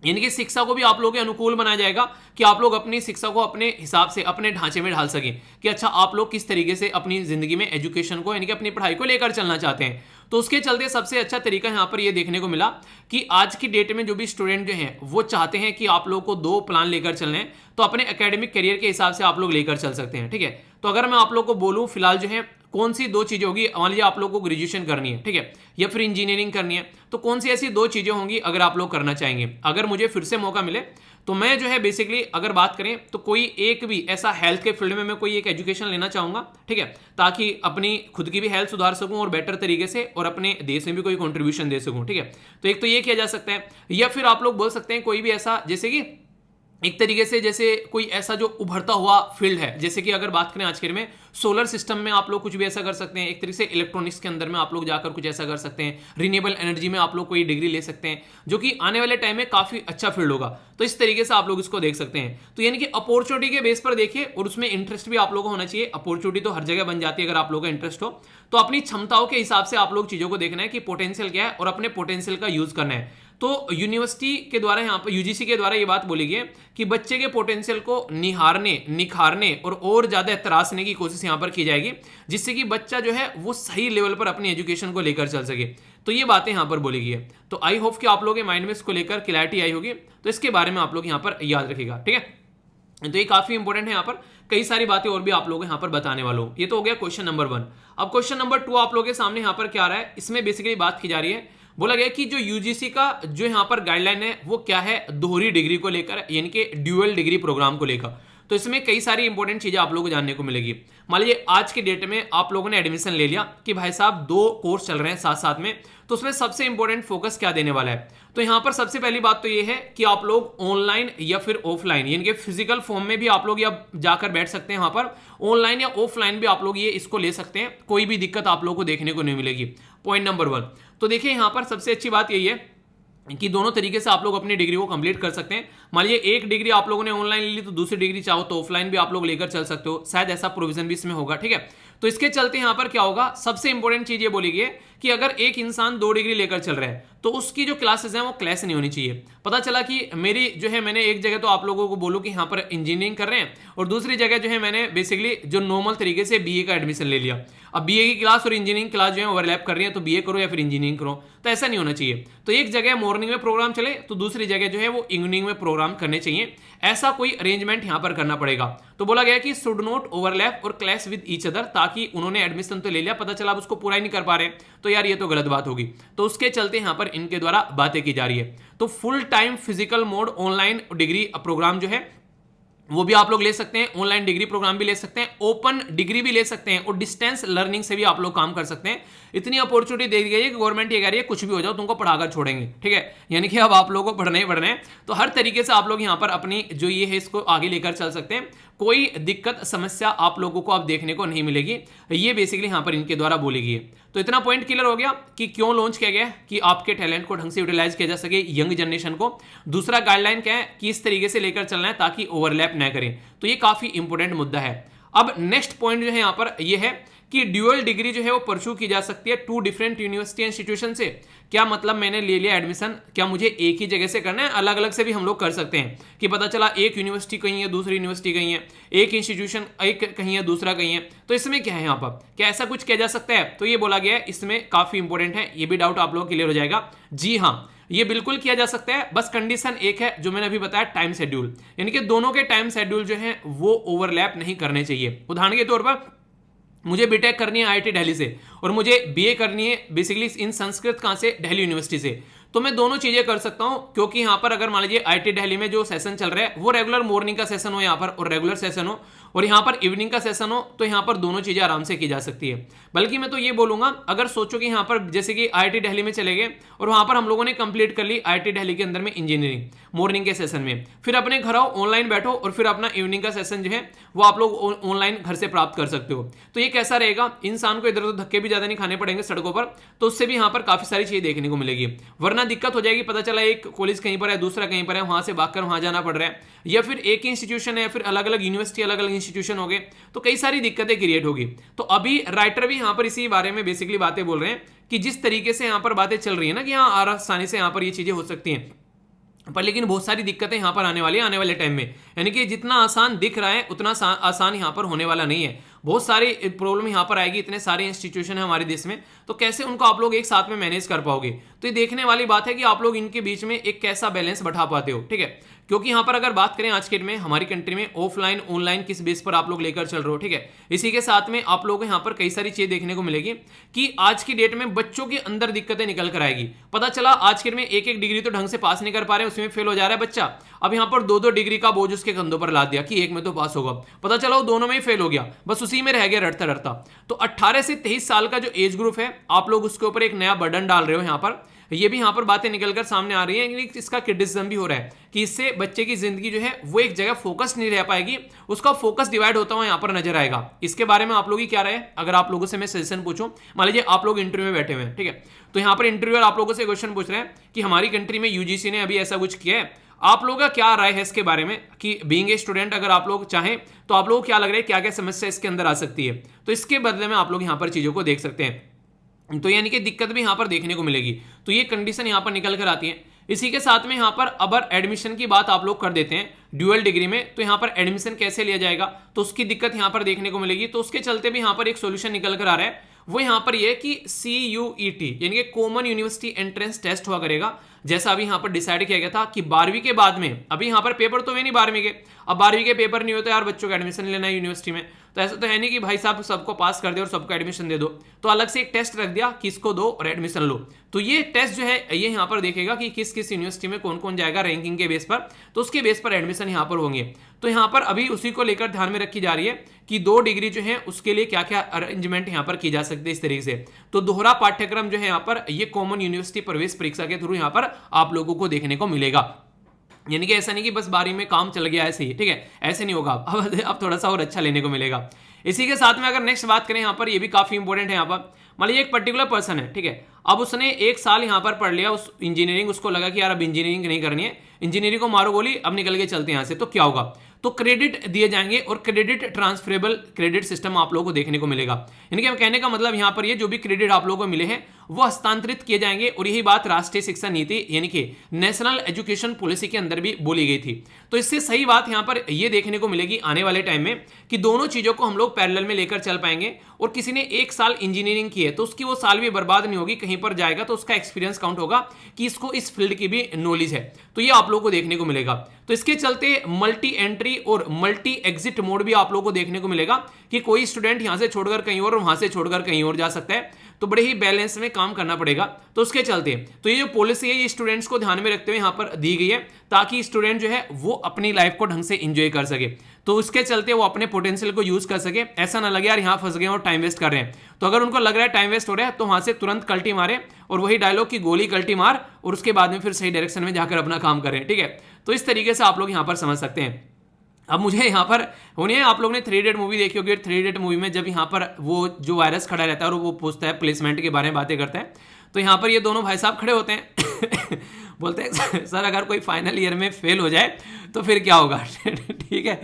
यानी कि शिक्षा को भी आप लोगों के अनुकूल बनाया जाएगा कि आप लोग अपनी शिक्षा को अपने हिसाब से अपने ढांचे में ढाल सकें कि अच्छा आप लोग किस तरीके से अपनी जिंदगी में एजुकेशन को यानी कि अपनी पढ़ाई को लेकर चलना चाहते हैं। तो उसके चलते सबसे अच्छा तरीका यहां पर यह देखने को मिला कि आज की डेट में जो भी स्टूडेंट जो हैं वो चाहते हैं कि आप लोग को 2 प्लान लेकर चलने हैं, तो अपने एकेडमिक करियर के हिसाब से आप लोग लेकर चल सकते हैं। ठीक है, तो अगर मैं आप लोग को बोलूं फिलहाल जो है कौन सी 2 चीजें होगी, मान लीजिए आप लोग को ग्रेजुएशन करनी है, ठीक है, या फिर इंजीनियरिंग करनी है, तो कौन सी ऐसी 2 चीजें होंगी अगर आप लोग करना चाहेंगे। अगर मुझे फिर से मौका मिले तो मैं जो है बेसिकली अगर बात करें तो कोई एक भी ऐसा हेल्थ के फील्ड में मैं कोई एक एजुकेशन लेना चाहूंगा, ठीक है, ताकि अपनी खुद की भी हेल्थ सुधार सकूं और बेटर तरीके से और अपने देश में भी कोई कंट्रीब्यूशन दे सकूं। ठीक है, तो एक तो ये किया जा सकता है, या फिर आप लोग बोल सकते हैं कोई भी ऐसा जैसे कि एक तरीके से जैसे कोई ऐसा जो उभरता हुआ फील्ड है, जैसे कि अगर बात करें आज के में सोलर सिस्टम में आप लोग कुछ भी ऐसा कर सकते हैं, एक तरीके से इलेक्ट्रॉनिक्स के अंदर में आप लोग जाकर कुछ ऐसा कर सकते हैं, रिन्यूएबल एनर्जी में आप लोग कोई डिग्री ले सकते हैं जो कि आने वाले टाइम में काफी अच्छा फील्ड होगा। तो इस तरीके से आप लोग इसको देख सकते हैं। तो यानी कि अपॉर्चुनिटी के बेस पर देखिए और उसमें इंटरेस्ट भी आप लोगों को होना चाहिए। अपॉर्चुनिटी तो हर जगह बन जाती है अगर आप लोगों का इंटरेस्ट हो, तो अपनी क्षमताओं के हिसाब से आप लोग चीजों को देखना है कि पोटेंशियल क्या है और अपने पोटेंशियल का यूज करना है। तो यूनिवर्सिटी के द्वारा यहाँ पर यूजीसी के द्वारा ये बात बोली गई है कि बच्चे के पोटेंशियल को निखारने और ज्यादा तराशने की कोशिश यहाँ पर की जाएगी, जिससे कि बच्चा जो है वो सही लेवल पर अपनी एजुकेशन को लेकर चल सके। तो ये बातें यहाँ पर बोली गई है। तो आई होप कि आप लोगों के माइंड में इसको लेकर क्लैरिटी आई होगी, तो इसके बारे में आप लोग यहाँ पर याद रखिएगा। ठीक है, तो ये काफी इंपॉर्टेंट है। यहाँ पर कई सारी बातें और भी आप लोगों को यहाँ पर बताने वाला हूँ। ये तो हो गया क्वेश्चन नंबर 1। अब क्वेश्चन नंबर 2 आप लोगों के सामने यहाँ पर क्या आ रहा है, इसमें बेसिकली बात की जा रही है, बोला गया कि जो यूजीसी का जो यहाँ पर गाइडलाइन है वो क्या है, दोहरी डिग्री को लेकर, यानी कि ड्यूअल डिग्री प्रोग्राम को लेकर। तो इसमें कई सारी इंपॉर्टेंट चीजें आप लोगों को जानने को मिलेगी। मान लीजिए आज के डेट में आप लोगों ने एडमिशन ले लिया कि भाई साहब 2 कोर्स चल रहे हैं साथ साथ में, तो उसमें सबसे इंपॉर्टेंट फोकस क्या देने वाला है। तो यहां पर सबसे पहली बात तो ये है कि आप लोग ऑनलाइन या फिर ऑफलाइन, यानी कि फिजिकल फॉर्म में भी आप लोग या जाकर बैठ सकते हैं वहां पर, ऑनलाइन या ऑफलाइन भी आप लोग ये इसको ले सकते हैं, कोई भी दिक्कत आप लोगों को देखने को नहीं मिलेगी। Point number 1। तो देखिए यहां पर सबसे अच्छी बात यही है कि दोनों तरीके से आप लोग अपनी डिग्री को कंप्लीट कर सकते हैं। मान लीजिए एक डिग्री आप लोगों ने ऑनलाइन ली तो दूसरी डिग्री चाहो तो ऑफलाइन भी आप लोग लेकर चल सकते हो, शायद ऐसा प्रोविजन भी इसमें होगा, ठीक है। तो इसके चलते यहां पर क्या होगा, सबसे इंपॉर्टेंट चीज ये बोली गई है कि अगर एक इंसान 2 डिग्री लेकर चल रहा है तो उसकी जो क्लासेस हैं वो क्लैश नहीं होनी चाहिए। पता चला कि मेरी जो है, मैंने एक जगह तो आप लोगों को बोलूं कि यहाँ पर इंजीनियरिंग कर रहे हैं और दूसरी जगह जो है मैंने बेसिकली जो नॉर्मल तरीके से बीए का एडमिशन ले लिया। अब बीए की क्लास और इंजीनियरिंग क्लास जो है ओवरलैप कर रही है, तो बीए करो या फिर इंजीनियरिंग करो, तो ऐसा नहीं होना चाहिए। तो एक जगह मॉर्निंग में प्रोग्राम चले तो दूसरी जगह जो है वो इवनिंग में प्रोग्राम करने चाहिए, ऐसा कोई अरेंजमेंट यहां पर करना पड़ेगा। तो बोला गया कि शुड नॉट ओवरलैप और क्लैश विद ईच अदर, ताकि उन्होंने एडमिशन तो ले लिया, पता चला अब उसको पूरा ही नहीं कर पा रहे, तो यार ये तो गलत बात होगी। तो उसके चलते यहां पर इनके द्वारा बातें की जा रही है। तो full time physical mode online degree programme जो है वो भी आप लोग ले सकते हैं, ऑनलाइन डिग्री प्रोग्राम भी ले सकते हैं, ओपन डिग्री भी ले सकते हैं और डिस्टेंस लर्निंग से भी आप लोग काम कर सकते हैं। इतनी अपॉर्चुनिटी दे दी गई है कि गवर्नमेंट ये कह रही है कुछ भी हो जाओ तुमको पढ़ाकर छोड़ेंगे, ठीक है। यानी कि अब आप लोगों को पढ़ना ही पढ़ना है। तो हर तरीके से आप लोग यहाँ पर अपनी जो ये है इसको आगे लेकर चल सकते हैं, कोई दिक्कत समस्या आप लोगों को अब देखने को नहीं मिलेगी। ये बेसिकली यहाँ पर इनके द्वारा बोली गई है। तो इतना पॉइंट क्लियर हो गया कि क्यों लॉन्च किया गया, कि आपके टैलेंट को ढंग से यूटिलाइज किया जा सके यंग जनरेशन को। दूसरा गाइडलाइन क्या है कि इस तरीके से लेकर चलना है ताकि ओवरलैप न करें। तो ये काफी इंपॉर्टेंट मुद्दा है। अब नेक्स्ट पॉइंट जो है यहाँ पर ये है कि ड्यूअल डिग्री जो है वो परस्यू की जा सकती है 2 डिफरेंट यूनिवर्सिटी इंस्टीट्यूशन से। क्या मतलब, मैंने ले लिया एडमिशन, क्या मुझे एक ही जगह से करना है? अलग अलग से भी हम लोग कर सकते हैं कि पता चला एक यूनिवर्सिटी कहीं है, दूसरी यूनिवर्सिटी कहीं है, एक इंस्टीट्यूशन एक कहीं है, दूसरा कहीं है। तो इसमें क्या है यहाँ पर, क्या ऐसा कुछ किया जा सकता है? तो ये बोला गया है, इसमें काफी इंपॉर्टेंट है, ये भी डाउट आप लोग क्लियर हो जाएगा। जी हाँ, ये बिल्कुल किया जा सकता है, बस कंडीशन एक है जो मैंने अभी बताया, टाइम शेड्यूल। यानी कि दोनों के टाइम शेड्यूल जो है वो ओवरलैप नहीं करने चाहिए। उदाहरण के तौर पर मुझे बीटेक करनी है आईआईटी दिल्ली से और मुझे बीए करनी है बेसिकली इन संस्कृत कहां से, दिल्ली यूनिवर्सिटी से, तो मैं दोनों चीजें कर सकता हूं। क्योंकि यहां पर अगर मान लीजिए आईआईटी दिल्ली में जो सेशन चल रहा है वो रेगुलर मॉर्निंग का सेशन हो यहां पर और रेगुलर सेशन हो, और यहां पर इवनिंग का सेशन हो, तो यहां पर दोनों चीजें आराम से की जा सकती है। बल्कि मैं तो ये बोलूंगा, अगर सोचो कि यहां पर जैसे कि आईआईटी दिल्ली में चले गए और वहां पर हम लोगों ने कंप्लीट कर ली आईआईटी दिल्ली के अंदर में इंजीनियरिंग मॉर्निंग के सेशन में, फिर अपने घर आओ, ऑनलाइन बैठो और फिर अपना इवनिंग का सेशन जो है वो आप लोग ऑनलाइन घर से प्राप्त कर सकते हो। तो ये कैसा रहेगा, इंसान को इधर उधर धक्के भी ज्यादा नहीं खाने पड़ेंगे सड़कों पर, तो उससे भी यहाँ पर काफी सारी चीजें देखने को मिलेगी। वरना दिक्कत हो जाएगी, पता चला एक कॉलेज कहीं पर है, दूसरा कहीं पर है, वहां से भागकर वहां जाना पड़ रहा है, या फिर एक इंस्टीट्यूशन है, फिर अलग अलग यूनिवर्सिटी अलग अलग इंस्टीट्यूशन हो गए, तो कई सारी दिक्कतें क्रिएट होगी। तो अभी राइटर भी यहाँ पर इसी बारे में बेसिकली बातें बोल रहे हैं कि जिस तरीके से यहाँ पर बातें चल रही है ना कि यहाँ आसानी से यहाँ पर ये चीजें हो सकती हैं, पर लेकिन बहुत सारी दिक्कतें यहां पर आने वाली है आने वाले टाइम में। यानी कि जितना आसान दिख रहा है उतना आसान यहां पर होने वाला नहीं है, बहुत सारी प्रॉब्लम यहां पर आएगी। इतने सारे इंस्टीट्यूशन है हमारे देश में, तो कैसे उनको आप लोग एक साथ में मैनेज कर पाओगे? तो ये देखने वाली बात है कि आप लोग इनके बीच में एक कैसा बैलेंस बैठा पाते हो, ठीक है। क्योंकि यहां पर अगर बात करें आज के डेट में हमारी कंट्री में ऑफलाइन ऑनलाइन किस बेस पर आप लोग लेकर चल रहे हो, ठीक है। इसी के साथ में आप लोगों को यहां पर कई सारी चीजें देखने को मिलेगी कि आज की डेट में बच्चों के अंदर दिक्कतें निकल कर आएगी। पता चला आज के डेट में एक एक डिग्री तो ढंग से पास नहीं कर पा रहे, उसमें फेल हो जा रहा है बच्चा। अब यहां पर 2-2 डिग्री का बोझ उसके कंधों पर लाद दिया कि एक में तो पास होगा, पता चला वो दोनों में ही फेल हो गया, बस उसी में रह गया रटता रटता। तो 18 से 23 साल का जो एज ग्रुप है, आप लोग उसके ऊपर एक नया बर्डन डाल रहे हो। यहां पर ये भी यहां पर बातें निकलकर सामने आ रही है, इसका क्रिटिसिज्म भी हो रहा है कि इससे बच्चे की जिंदगी जो है वो एक जगह फोकस नहीं रह पाएगी, उसका फोकस डिवाइड होता हुआ यहां पर नजर आएगा। इसके बारे में आप लोग की क्या राय है? अगर आप लोगों से मैं सजेशन पूछूं, मान लीजिए आप लोग इंटरव्यू में बैठे हुए हैं, ठीक है, तो यहां पर इंटरव्यूअर आप लोगों से क्वेश्चन पूछ रहे हैं कि हमारी कंट्री में यूजीसी ने अभी ऐसा कुछ किया है, आप लोगों का क्या राय है इसके बारे में कि बीइंग ए स्टूडेंट अगर आप लोग चाहें तो आप लोगों को क्या लग रहा है, क्या क्या समस्या इसके अंदर आ सकती है? तो इसके बदले में आप लोग यहां पर चीजों को देख सकते हैं। तो यानी कि दिक्कत भी यहां पर देखने को मिलेगी। तो ये कंडीशन यहां पर निकल कर आती है। इसी के साथ में यहां पर अगर एडमिशन की बात आप लोग कर देते हैं ड्यूअल डिग्री में, तो यहां पर एडमिशन कैसे लिया जाएगा, तो उसकी दिक्कत यहां पर देखने को मिलेगी। तो उसके चलते भी यहां पर एक सोल्यूशन निकल कर आ रहा है, वो यहां पर ये कि CUET यानी कि कॉमन यूनिवर्सिटी एंट्रेंस टेस्ट हुआ करेगा। जैसा अभी यहां पर डिसाइड किया गया था कि 12वीं के बाद में, अभी यहां पर पेपर तो हुए नहीं 12वीं के, अब 12वीं के पेपर नहीं होते यार, बच्चों का एडमिशन लेना है यूनिवर्सिटी में, तो ऐसा तो है नहीं कि भाई साहब सबको पास कर दे और सबको एडमिशन दे दो, तो अलग से एक टेस्ट रख दिया कि इसको दो और एडमिशन लो। तो ये टेस्ट जो है ये यहाँ पर देखेगा कि किस किस यूनिवर्सिटी में कौन कौन जाएगा रैंकिंग के बेस पर, तो उसके बेस पर एडमिशन यहाँ पर होंगे। तो यहाँ पर अभी उसी को लेकर ध्यान में रखी जा रही है कि 2 डिग्री जो है उसके लिए क्या क्या अरेंजमेंट यहाँ पर की जा सकती है इस तरीके से। तो दोहरा पाठ्यक्रम जो है यहाँ पर ये कॉमन यूनिवर्सिटी प्रवेश परीक्षा के थ्रू यहाँ पर आप लोगों को देखने को मिलेगा। यानी कि ऐसा नहीं कि बस 12वीं में काम चल गया ऐसे ही, ठीक है, ऐसे नहीं होगा, अब थोड़ा सा और अच्छा लेने को मिलेगा। इसी के साथ में अगर नेक्स्ट बात करें यहाँ पर, ये भी काफी इंपॉर्टेंट है यहाँ पर, मान लीजिए एक पर्टिकुलर पर्सन है, ठीक है, अब उसने 1 साल यहाँ पर पढ़ लिया उस इंजीनियरिंग, उसको लगा कि यार अब इंजीनियरिंग नहीं करनी है, इंजीनियरिंग को मारो गोली, अब निकल के चलते हैं यहाँ से, तो क्या होगा, तो क्रेडिट दिए जाएंगे और क्रेडिट ट्रांसफरेबल क्रेडिट सिस्टम आप लोगों को देखने को मिलेगा। यानी कि कहने का मतलब यहाँ पर ये जो भी क्रेडिट आप लोगों को मिले हैं वो हस्तांतरित किए जाएंगे, और यही बात राष्ट्रीय शिक्षा नीति यानी कि नेशनल एजुकेशन पॉलिसी के अंदर भी बोली गई थी। तो इससे सही बात यहाँ पर ये देखने को मिलेगी आने वाले टाइम में कि दोनों चीजों को हम लोग पैरेलल में लेकर चल पाएंगे, और किसी ने 1 साल इंजीनियरिंग की है तो उसकी वो साल भी बर्बाद नहीं होगी, कहीं पर जाएगा तो उसका एक्सपीरियंस काउंट होगा कि इसको इस फील्ड की भी नॉलेज है, तो ये आप लोगों को देखने को मिलेगा। तो इसके चलते मल्टी एंट्री और मल्टी एग्जिट मोड भी आप लोगों को देखने को मिलेगा कि कोई स्टूडेंट यहां से छोड़कर कहीं और वहां से छोड़कर कहीं और जा सकता है, तो बड़े ही बैलेंस में काम करना पड़ेगा। तो उसके चलते तो ये जो पॉलिसी है ये स्टूडेंट्स को ध्यान में रखते हुए यहां पर दी गई है, ताकि स्टूडेंट जो है वो अपनी लाइफ को ढंग से एंजॉय कर सके, तो उसके चलते वो अपने पोटेंशियल को यूज कर सके, ऐसा ना लगे यार यहां फंस गए और टाइम वेस्ट कर रहे हैं। तो अगर उनको लग रहा है टाइम वेस्ट हो रहा है तो वहां से तुरंत कल्टी मारे, और वही डायलॉग की गोली कल्टी मार, और उसके बाद में फिर सही डायरेक्शन में जाकर अपना काम करें, ठीक है। तो इस तरीके से आप लोग यहां पर समझ सकते हैं। अब मुझे यहाँ पर होनी है, आप लोगों ने 3 इडियट मूवी देखी होगी, 3 इडियट मूवी में जब यहाँ पर वो जो वायरस खड़ा रहता है और वो पूछता है प्लेसमेंट के बारे में बातें करता है, तो यहाँ पर ये दोनों भाई साहब खड़े होते हैं बोलते हैं सर अगर कोई फाइनल ईयर में फेल हो जाए तो फिर क्या होगा ठीक है।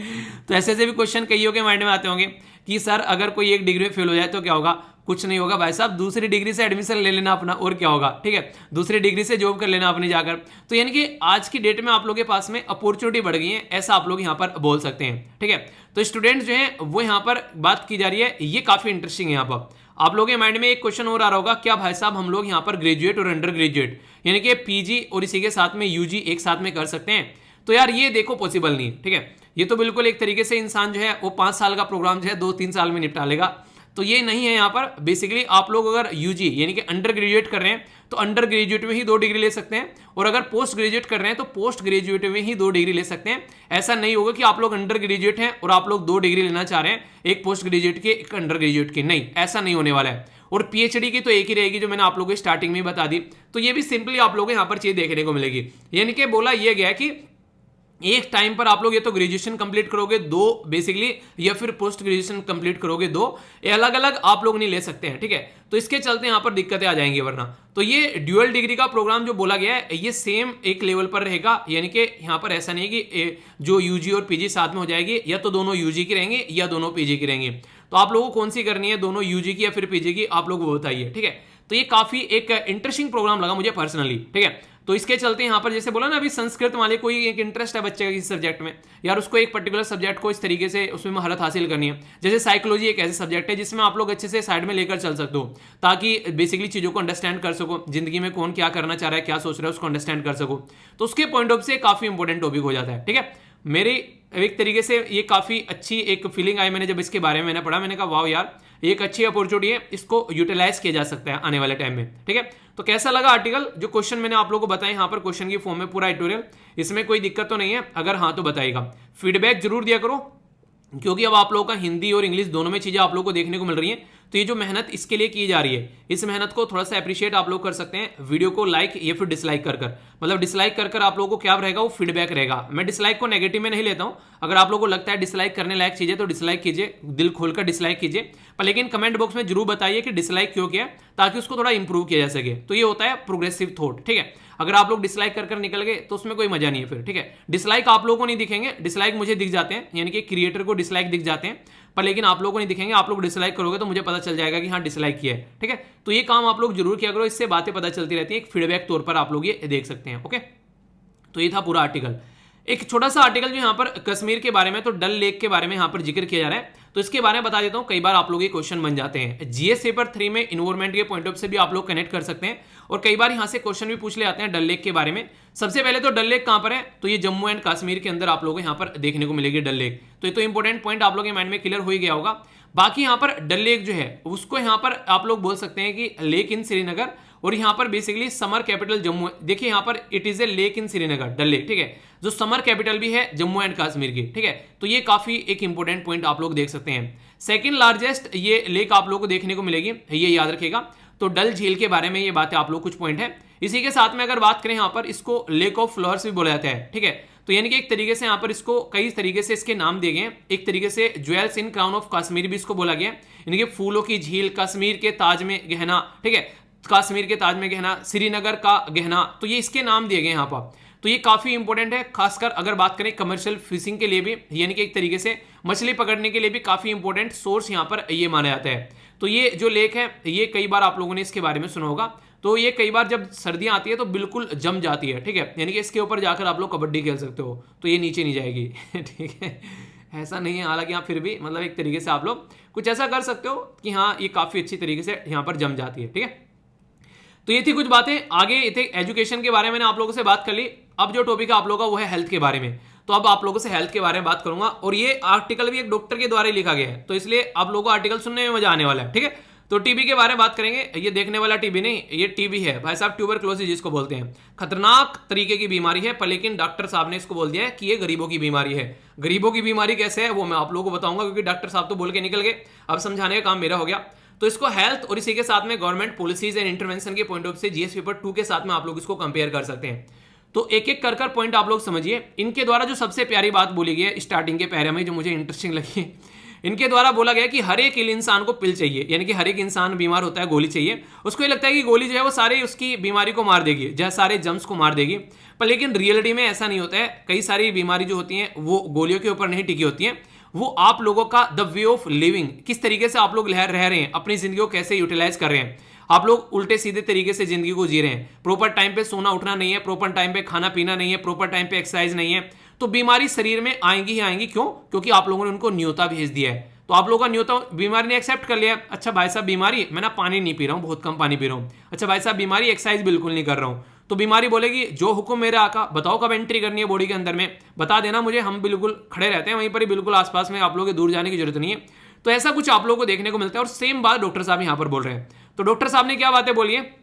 तो ऐसे भी क्वेश्चन कईयों के माइंड में आते होंगे कि सर अगर कोई एक डिग्री में फेल हो जाए तो क्या होगा, कुछ नहीं होगा भाई साहब, दूसरी डिग्री से एडमिशन ले लेना अपना, और क्या होगा, ठीक है, दूसरी डिग्री से जॉब कर लेना अपनी जाकर। तो यानी कि आज की डेट में आप लोगों के पास में अपॉर्चुनिटी बढ़ गई है, ऐसा आप लोग यहाँ पर बोल सकते हैं, ठीक है। तो स्टूडेंट्स जो है वो यहाँ पर बात की जा रही है, ये काफी इंटरेस्टिंग है। यहाँ पर आप लोगों के माइंड में एक क्वेश्चन और आ रहा होगा, क्या भाई साहब हम लोग यहाँ पर ग्रेजुएट और अंडर ग्रेजुएट यानी कि पीजी और इसी के साथ में यूजी एक साथ में कर सकते हैं? तो यार ये देखो पॉसिबल नहीं है, ठीक है। ये तो बिल्कुल एक तरीके से इंसान जो है वो 5 साल का प्रोग्राम जो है 2-3 साल में निपटा लेगा, तो ये नहीं है। यहाँ पर बेसिकली आप लोग अगर यूजी यानी कि अंडर ग्रेजुएट कर रहे हैं तो अंडर ग्रेजुएट में ही 2 डिग्री ले सकते हैं, और अगर पोस्ट ग्रेजुएट कर रहे हैं तो पोस्ट ग्रेजुएट में ही 2 डिग्री ले सकते हैं। ऐसा नहीं होगा कि आप लोग अंडर ग्रेजुएट हैं और आप लोग 2 डिग्री लेना चाह रहे हैं, एक पोस्ट ग्रेजुएट की एक अंडर ग्रेजुएट की, नहीं, ऐसा नहीं होने वाला है। और पीएचडी की तो एक ही रहेगी जो मैंने आप लोगों को स्टार्टिंग में बता दी। तो ये भी सिंपली आप लोगों को यहाँ पर चीज देखने को मिलेगी, यानी कि बोला यह गया कि एक टाइम पर आप लोग ये तो ग्रेजुएशन कंप्लीट करोगे 2 बेसिकली, या फिर पोस्ट ग्रेजुएशन कंप्लीट करोगे 2, ये अलग अलग आप लोग नहीं ले सकते हैं, ठीक है। तो इसके चलते यहाँ पर दिक्कतें आ जाएंगी, वरना तो ये ड्यूअल डिग्री का प्रोग्राम जो बोला गया है ये सेम एक लेवल पर रहेगा, यानी कि यहाँ पर ऐसा नहीं है कि जो यूजी और पीजी साथ में हो जाएगी, या तो दोनों यूजी की रहेंगे या दोनों पीजी की रहेंगे। तो आप लोगों को कौन सी करनी है, दोनों यूजी की या फिर पीजी की, आप लोग वो बताइए, ठीक है। तो ये काफी एक इंटरेस्टिंग प्रोग्राम लगा मुझे पर्सनली, ठीक है। तो इसके चलते यहाँ पर जैसे बोला ना अभी संस्कृत वाले कोई एक इंटरेस्ट है बच्चे का किसी सब्जेक्ट में, यार उसको एक पर्टिकुलर सब्जेक्ट को इस तरीके से उसमें महारत हासिल करनी है। जैसे साइकोलॉजी एक ऐसे सब्जेक्ट है जिसमें आप लोग अच्छे से साइड में लेकर चल सकते हो, ताकि बेसिकली चीजों को अंडरस्टैंड कर सको, जिंदगी में कौन क्या करना चाह रहा है, क्या सोच रहा है, उसको अंडरस्टैंड कर सको। तो उसके पॉइंट ऑफ से काफी इंपॉर्टेंट टॉपिक हो जाता है, ठीक है। मेरी एक तरीके से ये काफी अच्छी एक फीलिंग आई, मैंने जब इसके बारे में मैंने पढ़ा, मैंने कहा वाह यार एक अच्छी अपॉर्चुनिटी है, इसको यूटिलाइज किया जा सकता है आने वाले टाइम में, ठीक है। तो कैसा लगा आर्टिकल, जो क्वेश्चन मैंने आप लोगों को बताया यहाँ पर क्वेश्चन की फॉर्म में पूरा ट्यूटोरियल, इसमें कोई दिक्कत तो नहीं है? अगर हाँ तो बताइएगा, फीडबैक जरूर दिया करो, क्योंकि अब आप लोगों का हिंदी और इंग्लिश दोनों में चीजें आप लोगों को देखने को मिल रही हैं। तो ये जो मेहनत इसके लिए की जा रही है, इस मेहनत को थोड़ा सा अप्रिशिएट आप लोग कर सकते हैं, वीडियो को लाइक या फिर डिसलाइक कर कर, मतलब डिसलाइक कर कर आप लोगों को क्या रहेगा, वो फीडबैक रहेगा। मैं डिसलाइक को नेगेटिव में नहीं लेता हूं, अगर आप लोगों को लगता है डिसलाइक करने लायक चीजें तो डिसलाइक कीजिए, दिल खोलकर डिसलाइक कीजिए, पर लेकिन कमेंट बॉक्स में जरूर बताइए कि डिसलाइक क्यों किया, ताकि उसको थोड़ा इंप्रूव किया जा सके। तो ये होता है प्रोग्रेसिव थॉट, ठीक है। अगर आप लोग डिसलाइक कर कर निकल गए तो उसमें कोई मजा नहीं है फिर, ठीक है। डिसलाइक आप लोगों को नहीं दिखेंगे, डिसलाइक मुझे दिख जाते हैं, यानी कि क्रिएटर को डिसलाइक दिख जाते हैं, पर लेकिन आप लोगों को नहीं दिखेंगे। आप लोग डिसलाइक करोगे तो मुझे पता चल जाएगा कि हाँ डिसलाइक किया है, ठीक है। तो ये काम आप लोग जरूर किया करो, इससे बातें पता चलती रहती है, एक फीडबैक तौर पर आप लोग ये देख सकते हैं, ओके। तो ये था पूरा आर्टिकल। एक छोटा सा आर्टिकल जो यहाँ पर कश्मीर के बारे में, तो डल लेक के बारे में यहाँ पर जिक्र किया जा रहा है, तो इसके बारे में बता देता हूँ। कई बार आप लोग ये क्वेश्चन बन जाते हैं, जीएस पेपर 3 में इन्वायरमेंट के पॉइंट ऑफ से भी आप लोग कनेक्ट कर सकते हैं, और कई बार यहाँ से क्वेश्चन भी पूछ ले आते हैं डल लेक के बारे में। सबसे पहले तो डल लेक कहाँ पर है, तो ये जम्मू एंड कश्मीर के अंदर आप लोगों को यहाँ पर देखने को मिलेगी डल लेक। तो ये तो इंपॉर्टेंट पॉइंट आप लोग के माइंड में क्लियर हो ही गया होगा। बाकी यहाँ पर डल लेक जो है उसको यहाँ पर आप लोग बोल सकते हैं कि लेक इन श्रीनगर, और यहाँ पर बेसिकली समर कैपिटल जम्मू। देखिए यहाँ पर it is a lake in Srinagar, Dal lake, ठीक है, जो समर कैपिटल भी है जम्मू एंड कश्मीर की, ठीक है। तो ये काफी एक इंपॉर्टेंट पॉइंट आप लोग देख सकते हैं। सेकंड लार्जेस्ट ये लेक आप लोग को देखने को मिलेगी, ये याद रखिएगा। तो डल झील के बारे में ये बातें आप लोग कुछ पॉइंट है। इसी के साथ में अगर बात करें यहाँ पर इसको लेक ऑफ फ्लावर्स भी बोला जाता है, ठीक है। तो यानी कि एक तरीके से यहाँ पर इसको कई तरीके से इसके नाम दिए गए हैं। एक तरीके से jewels in crown of Kashmir भी इसको बोला गया, यानी कि फूलों की झील, कश्मीर के ताज में गहना, ठीक है, कश्मीर के ताज में गहना, श्रीनगर का गहना, तो ये इसके नाम दिए गए यहाँ पर। तो ये काफी इंपॉर्टेंट है, खासकर अगर बात करें कमर्शियल फिशिंग के लिए भी, यानी कि एक तरीके से मछली पकड़ने के लिए भी काफी इंपॉर्टेंट सोर्स यहाँ पर ये माना जाता है। तो ये जो लेक है ये कई बार आप लोगों ने इसके बारे में सुना होगा। तो ये कई बार जब सर्दियां आती है तो बिल्कुल जम जाती है, ठीक है, यानी कि इसके ऊपर जाकर आप लोग कबड्डी खेल सकते हो, तो ये नीचे नहीं जाएगी ठीक है, ऐसा नहीं है, हालांकि यहाँ फिर भी मतलब एक तरीके से आप लोग कुछ ऐसा कर सकते हो कि हाँ ये काफी अच्छी तरीके से यहाँ पर जम जाती है, ठीक है। तो ये थी कुछ बातें। आगे ये थे एजुकेशन के बारे में मैंने आप लोगों से बात कर ली। अब जो टॉपिक है आप लोगों का वो है हेल्थ के बारे में। तो अब आप लोगों से हेल्थ के बारे में बात करूंगा, और ये आर्टिकल भी एक डॉक्टर के द्वारा लिखा गया है, तो इसलिए आप लोगों को आर्टिकल सुनने में मजा आने वाला है, ठीक है। तो टीबी के बारे में बात करेंगे। ये देखने वाला टीबी नहीं, ये टीबी है भाई साहब, ट्यूबरक्लोसिस जिसको बोलते हैं, खतरनाक तरीके की बीमारी है, पर लेकिन डॉक्टर साहब ने इसको बोल दिया है कि ये गरीबों की बीमारी है। गरीबों की बीमारी कैसे है वो मैं आप लोगों को बताऊंगा, क्योंकि डॉक्टर साहब तो बोल के निकल गए, अब समझाने का काम मेरा हो गया। तो इसको हेल्थ और इसी के साथ में गवर्नमेंट पॉलिसीज एंड इंटरवेंशन के पॉइंट ऑफ से जीएस पेपर 2 के साथ में आप लोग इसको कंपेयर कर सकते हैं। तो एक एक कर पॉइंट आप लोग समझिए। इनके द्वारा जो सबसे प्यारी बात बोली गई है स्टार्टिंग के पैरे में, जो मुझे इंटरेस्टिंग लगी, इनके द्वारा बोला गया कि हर एक इंसान को पिल चाहिए, यानी कि हर एक इंसान बीमार होता है गोली चाहिए, उसको ये लगता है कि गोली जो है वो सारे उसकी बीमारी को मार देगी, जैसे सारे जम्स को मार देगी, पर लेकिन रियलिटी में ऐसा नहीं होता है। कई सारी बीमारी जो होती हैं वो गोलियों के ऊपर नहीं टिकी होती हैं, वो आप लोगों का द वे ऑफ लिविंग, किस तरीके से आप लोग रह रहे हैं, अपनी जिंदगी को कैसे यूटिलाइज कर रहे हैं, आप लोग उल्टे सीधे तरीके से जिंदगी को जी रहे हैं, प्रॉपर टाइम पे सोना उठना नहीं है, प्रॉपर टाइम पे खाना पीना नहीं है, प्रॉपर टाइम पे एक्सरसाइज नहीं है, तो बीमारी शरीर में आएंगी ही आएंगी। क्यों? क्योंकि आप लोगों ने उनको न्योता भेज दिया है। तो आप लोगों का न्योता बीमारी ने एक्सेप्ट कर लिया, अच्छा भाई साहब बीमारी, मैं ना पानी नहीं पी रहा हूँ, बहुत कम पानी पी रहा हूँ, अच्छा भाई साहब बीमारी एक्सरसाइज बिल्कुल नहीं कर रहा हूँ, तो बीमारी बोलेगी जो हुक्म मेरे आका, बताओ कब एंट्री करनी है बॉडी के अंदर में, बता देना मुझे, हम बिल्कुल खड़े रहते हैं वहीं पर ही, बिल्कुल आसपास में, आप लोगों के दूर जाने की जरूरत नहीं है। तो ऐसा कुछ आप लोगों को देखने को मिलता है, और सेम बात डॉक्टर साहब यहाँ पर बोल रहे हैं। तो डॉक्टर साहब ने क्या बातें बोली है,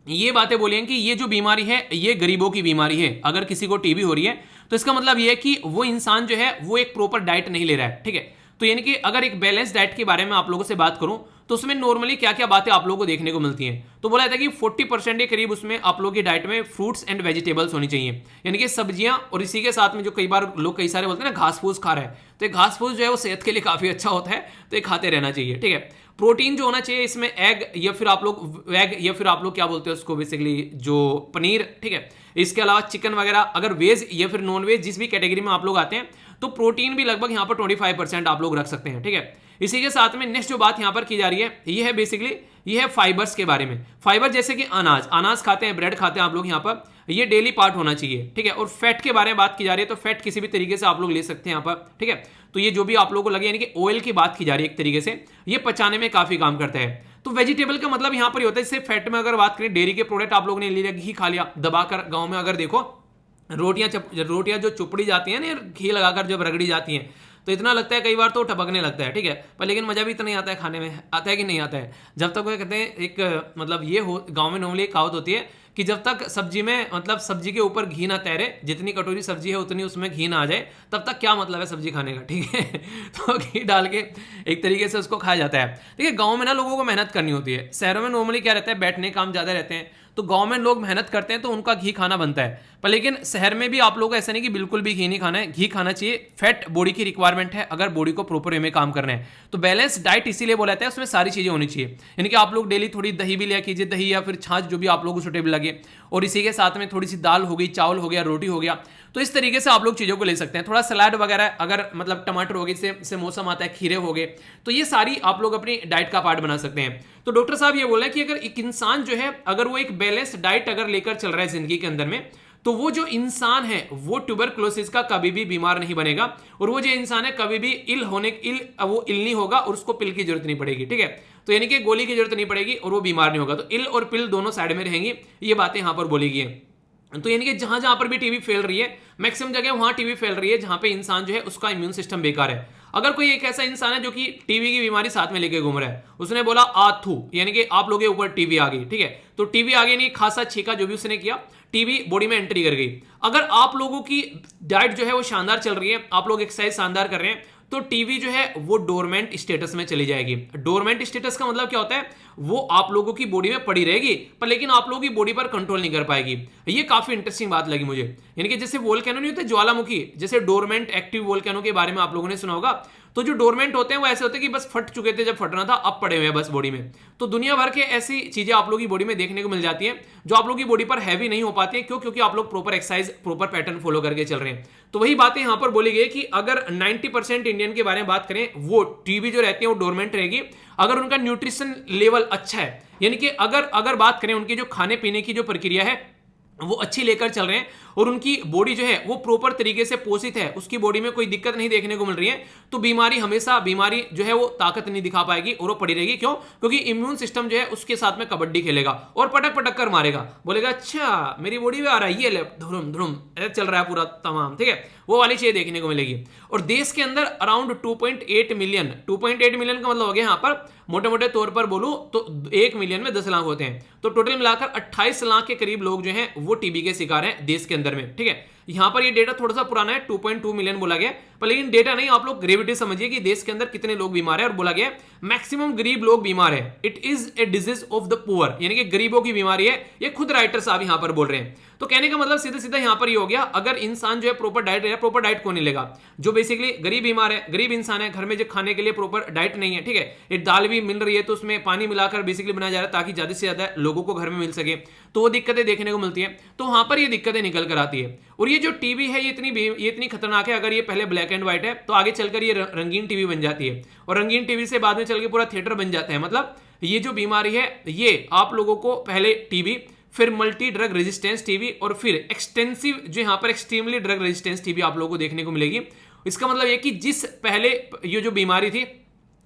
ये बातें बोली हैं कि ये जो बीमारी है ये गरीबों की बीमारी है। अगर किसी को टीबी हो रही है तो इसका मतलब ये है कि वो इंसान जो है वो एक प्रॉपर डाइट नहीं ले रहा है, ठीक है। तो यानी कि अगर एक बैलेंस डाइट के बारे में आप लोगों से बात करूं तो उसमें नॉर्मली क्या क्या बातें आप लोगों को देखने को मिलती हैं। तो बोला जाता है कि 40% के करीब उसमें आप लोगों की डाइट में फ्रूट्स एंड वेजिटेबल्स होनी चाहिए, यानी कि सब्जियां, और इसी के साथ में जो कई बार लोग कई सारे बोलते हैं ना घास फूस खा रहे हैं, तो ये घास फूस जो है वो सेहत के लिए काफी अच्छा होता है, तो ये खाते रहना चाहिए, ठीक है। प्रोटीन जो होना चाहिए इसमें एग या फिर आप लोग क्या बोलते हैं उसको, बेसिकली जो पनीर, ठीक है। इसके अलावा चिकन वगैरह, अगर वेज या फिर नॉन वेज जिस भी कैटेगरी में आप लोग आते हैं, तो प्रोटीन भी लगभग यहाँ पर 25% आप लोग रख सकते हैं, ठीक है। इसी के साथ में नेक्स्ट जो बात यहाँ पर की जा रही है ये है बेसिकली ये है फाइबर्स के बारे में। फाइबर जैसे कि अनाज खाते हैं, ब्रेड खाते हैं आप लोग यहाँ पर, ये डेली पार्ट होना चाहिए, ठीक है। और फैट के बारे में बात की जा रही है, तो फैट किसी भी तरीके से आप लोग ले सकते हैं यहाँ पर, ठीक है। तो ये जो भी आप लोगों को लगे, यानी कि ऑयल की बात की जा रही है एक तरीके से, ये पचाने में काफी काम करता है। तो वेजिटेबल का मतलब यहाँ पर होता है, जैसे फैट में अगर बात करें, डेयरी के प्रोडक्ट आप लोगों ने ले लिया, घी खा लिया दबाकर, गाँव में अगर देखो रोटियां जो चुपड़ी जाती हैं ना, घी लगाकर जब रगड़ी जाती हैं, तो इतना लगता है कई बार तो टपकने लगता है, ठीक है, पर लेकिन मजा भी इतना नहीं आता है खाने में, आता है कि नहीं आता है, जब तक वो कहते हैं एक मतलब ये हो, गांव में नॉर्मली एक कहावत होती है कि जब तक सब्जी में मतलब सब्जी के ऊपर घी ना तैरे, जितनी कटोरी सब्जी है उतनी उसमें घी ना आ जाए, तब तक क्या मतलब है सब्जी खाने का, ठीक है तो घी डाल के एक तरीके से उसको खाया जाता है। देखिए गाँव में ना लोगों को मेहनत करनी होती है, शहरों में नॉर्मली क्या रहता है, बैठने काम ज्यादा रहते हैं, तो गांव में लोग मेहनत करते हैं तो उनका घी खाना बनता है, पर लेकिन शहर में भी आप लोग ऐसा नहीं कि बिल्कुल भी घी नहीं खाना है, घी खाना चाहिए, फैट बॉडी की रिक्वायरमेंट है अगर बॉडी को प्रॉपर वे में काम करना है। तो बैलेंस डाइट इसीलिए बोला जाता है, उसमें सारी चीजें होनी चाहिए, यानी कि आप लोग डेली थोड़ी दही भी लिया कीजिए, दही या फिर छाछ जो भी आप लोगों को सुटेबल लगे, और इसी के साथ में थोड़ी सी दाल हो गई, चावल हो गया, रोटी हो गया, तो इस तरीके से आप लोग चीजों को ले सकते हैं। थोड़ा सलाद वगैरह, अगर मतलब टमाटर हो गए, से मौसम आता है, खीरे हो गए, तो ये सारी आप लोग अपनी डाइट का पार्ट बना सकते हैं। तो डॉक्टर साहब ये बोल रहे हैं कि अगर एक इंसान जो है अगर वो एक बैलेंस डाइट अगर लेकर चल रहा है जिंदगी के अंदर में, तो वो जो इंसान है वो ट्यूबरक्लोसिस का कभी भी बीमार नहीं बनेगा, और वो जो इंसान है कभी भी वो इल नहीं होगा, और उसको पिल की जरूरत नहीं पड़ेगी, ठीक है। तो यानी कि गोली की जरूरत नहीं पड़ेगी और वो बीमार नहीं होगा। तो इल और पिल दोनों साइड में रहेंगी, ये बातें यहां पर बोली गई है। तो यानी कि जहां जहां पर भी टीबी फैल रही है, मैक्सिमम जगह वहां टीबी फैल रही है जहां पे इंसान जो है उसका इम्यून सिस्टम बेकार है। अगर कोई एक ऐसा इंसान है जो कि टीबी की बीमारी साथ में लेके घूम रहा है, उसने बोला आथू, यानी कि आप लोगों के ऊपर टीबी आ गई, ठीक है, तो टीबी आ गई नहीं, खासा छींका जो भी उसने किया, टीबी बॉडी में एंट्री कर गई। अगर आप लोगों की डाइट जो है वो शानदार चल रही है, आप लोग एक्सरसाइज शानदार कर रहे हैं, तो टीबी जो है वो डोरमेंट स्टेटस में चली जाएगी। डोरमेंट स्टेटस का मतलब क्या होता है, वो आप लोगों की बॉडी में पड़ी रहेगी पर लेकिन आप लोगों की बॉडी पर कंट्रोल नहीं कर पाएगी। ये काफी इंटरेस्टिंग बात लगी मुझे। यानी कि जैसे वोल्केनो नहीं होते ज्वालामुखी, जैसे डोरमेंट एक्टिव वोल्केनो के बारे में आप लोगों ने सुना होगा, तो जो डोरमेंट होते हैं वो ऐसे होते हैं कि बस फट चुके थे जब फटना था, अब पड़े हुए हैं बस बॉडी में। तो दुनिया भर के ऐसी चीजें आप लोगों की बॉडी में देखने को मिल जाती हैं जो आप लोगों की बॉडी पर हैवी नहीं हो पाती है। क्यों? क्योंकि आप लोग proper exercise, proper pattern follow करके चल रहे हैं। तो वही बातें यहां पर बोली गई कि अगर 90% इंडियन के बारे में बात करें, वो टीबी जो रहती है वो डोरमेंट रहेगी अगर उनका न्यूट्रिशन लेवल अच्छा है। यानी कि अगर बात करें उनकी जो खाने पीने की जो प्रक्रिया है वो अच्छी लेकर चल रहे हैं और उनकी बॉडी जो है वो प्रॉपर तरीके से पोषित है, उसकी बॉडी में कोई दिक्कत नहीं देखने को मिल रही है, तो बीमारी जो है वो ताकत नहीं दिखा पाएगी और वो पड़ी रहेगी। क्यों? क्योंकि इम्यून सिस्टम जो है उसके साथ में कबड्डी खेलेगा और पटक पटक कर मारेगा, बोलेगा अच्छा मेरी बॉडी में आ रहा है, ये ले धुरुम धुरुम चल रहा है पूरा तमाम, ठीक है, वो वाली चीज देखने को मिलेगी। और देश के अंदर अराउंड 2.8 मिलियन का मतलब हो गया यहाँ पर मोटे मोटे तौर पर बोलूं तो 1 मिलियन में 10 लाख होते हैं, तो टोटल मिलाकर 28 लाख के करीब लोग जो हैं वो टीबी के शिकार हैं देश के अंदर में। ठीक है, यहां पर ये डेटा थोड़ा सा पुराना है, 2.2 मिलियन बोला गया, पर लेकिन डेटा नहीं, आप लोग ग्रेविटी समझिए कि देश के अंदर कितने लोग बीमार है। और बोला गया मैक्सिमम गरीब लोग बीमार है, it is a disease of the poor, यानी कि गरीबों की बीमारी है, ये खुद राइटर साहब यहां पर बोल रहे हैं। तो कहने का मतलब सीधा सीधा यहां पर ये हो गया, अगर इंसान जो है प्रॉपर डाइट ले रहा है, प्रॉपर डाइट कौन नहीं लेगा, जो बेसिकली गरीब बीमार है, गरीब इंसान है, घर में जो खाने के लिए प्रॉपर डाइट नहीं है, ठीक है, एक दाल भी मिल रही है तो उसमें पानी मिलाकर बेसिकली बनाया जा रहा है ताकि ज्यादा से ज्यादा लोगों को घर में मिल सके, तो वो दिक्कतें देखने को मिलती है। तो वहां पर ये दिक्कतें निकल कर आती है। और ये जो टीबी है ये इतनी खतरनाक है, अगर ये पहले ब्लैक एंड व्हाइट है तो आगे चलकर ये रंगीन टीवी बन जाती है, और रंगीन टीवी से बाद में चल के पूरा थिएटर बन जाता है। मतलब ये जो बीमारी है ये आप लोगों को पहले टीबी, फिर मल्टी ड्रग रेजिस्टेंस टीबी, और फिर एक्सटेंसिव जो यहां पर एक्सट्रीमली ड्रग रेजिस्टेंस टीबी आप लोगों को देखने को मिलेगी। इसका मतलब ये कि जिस पहले ये जो बीमारी थी,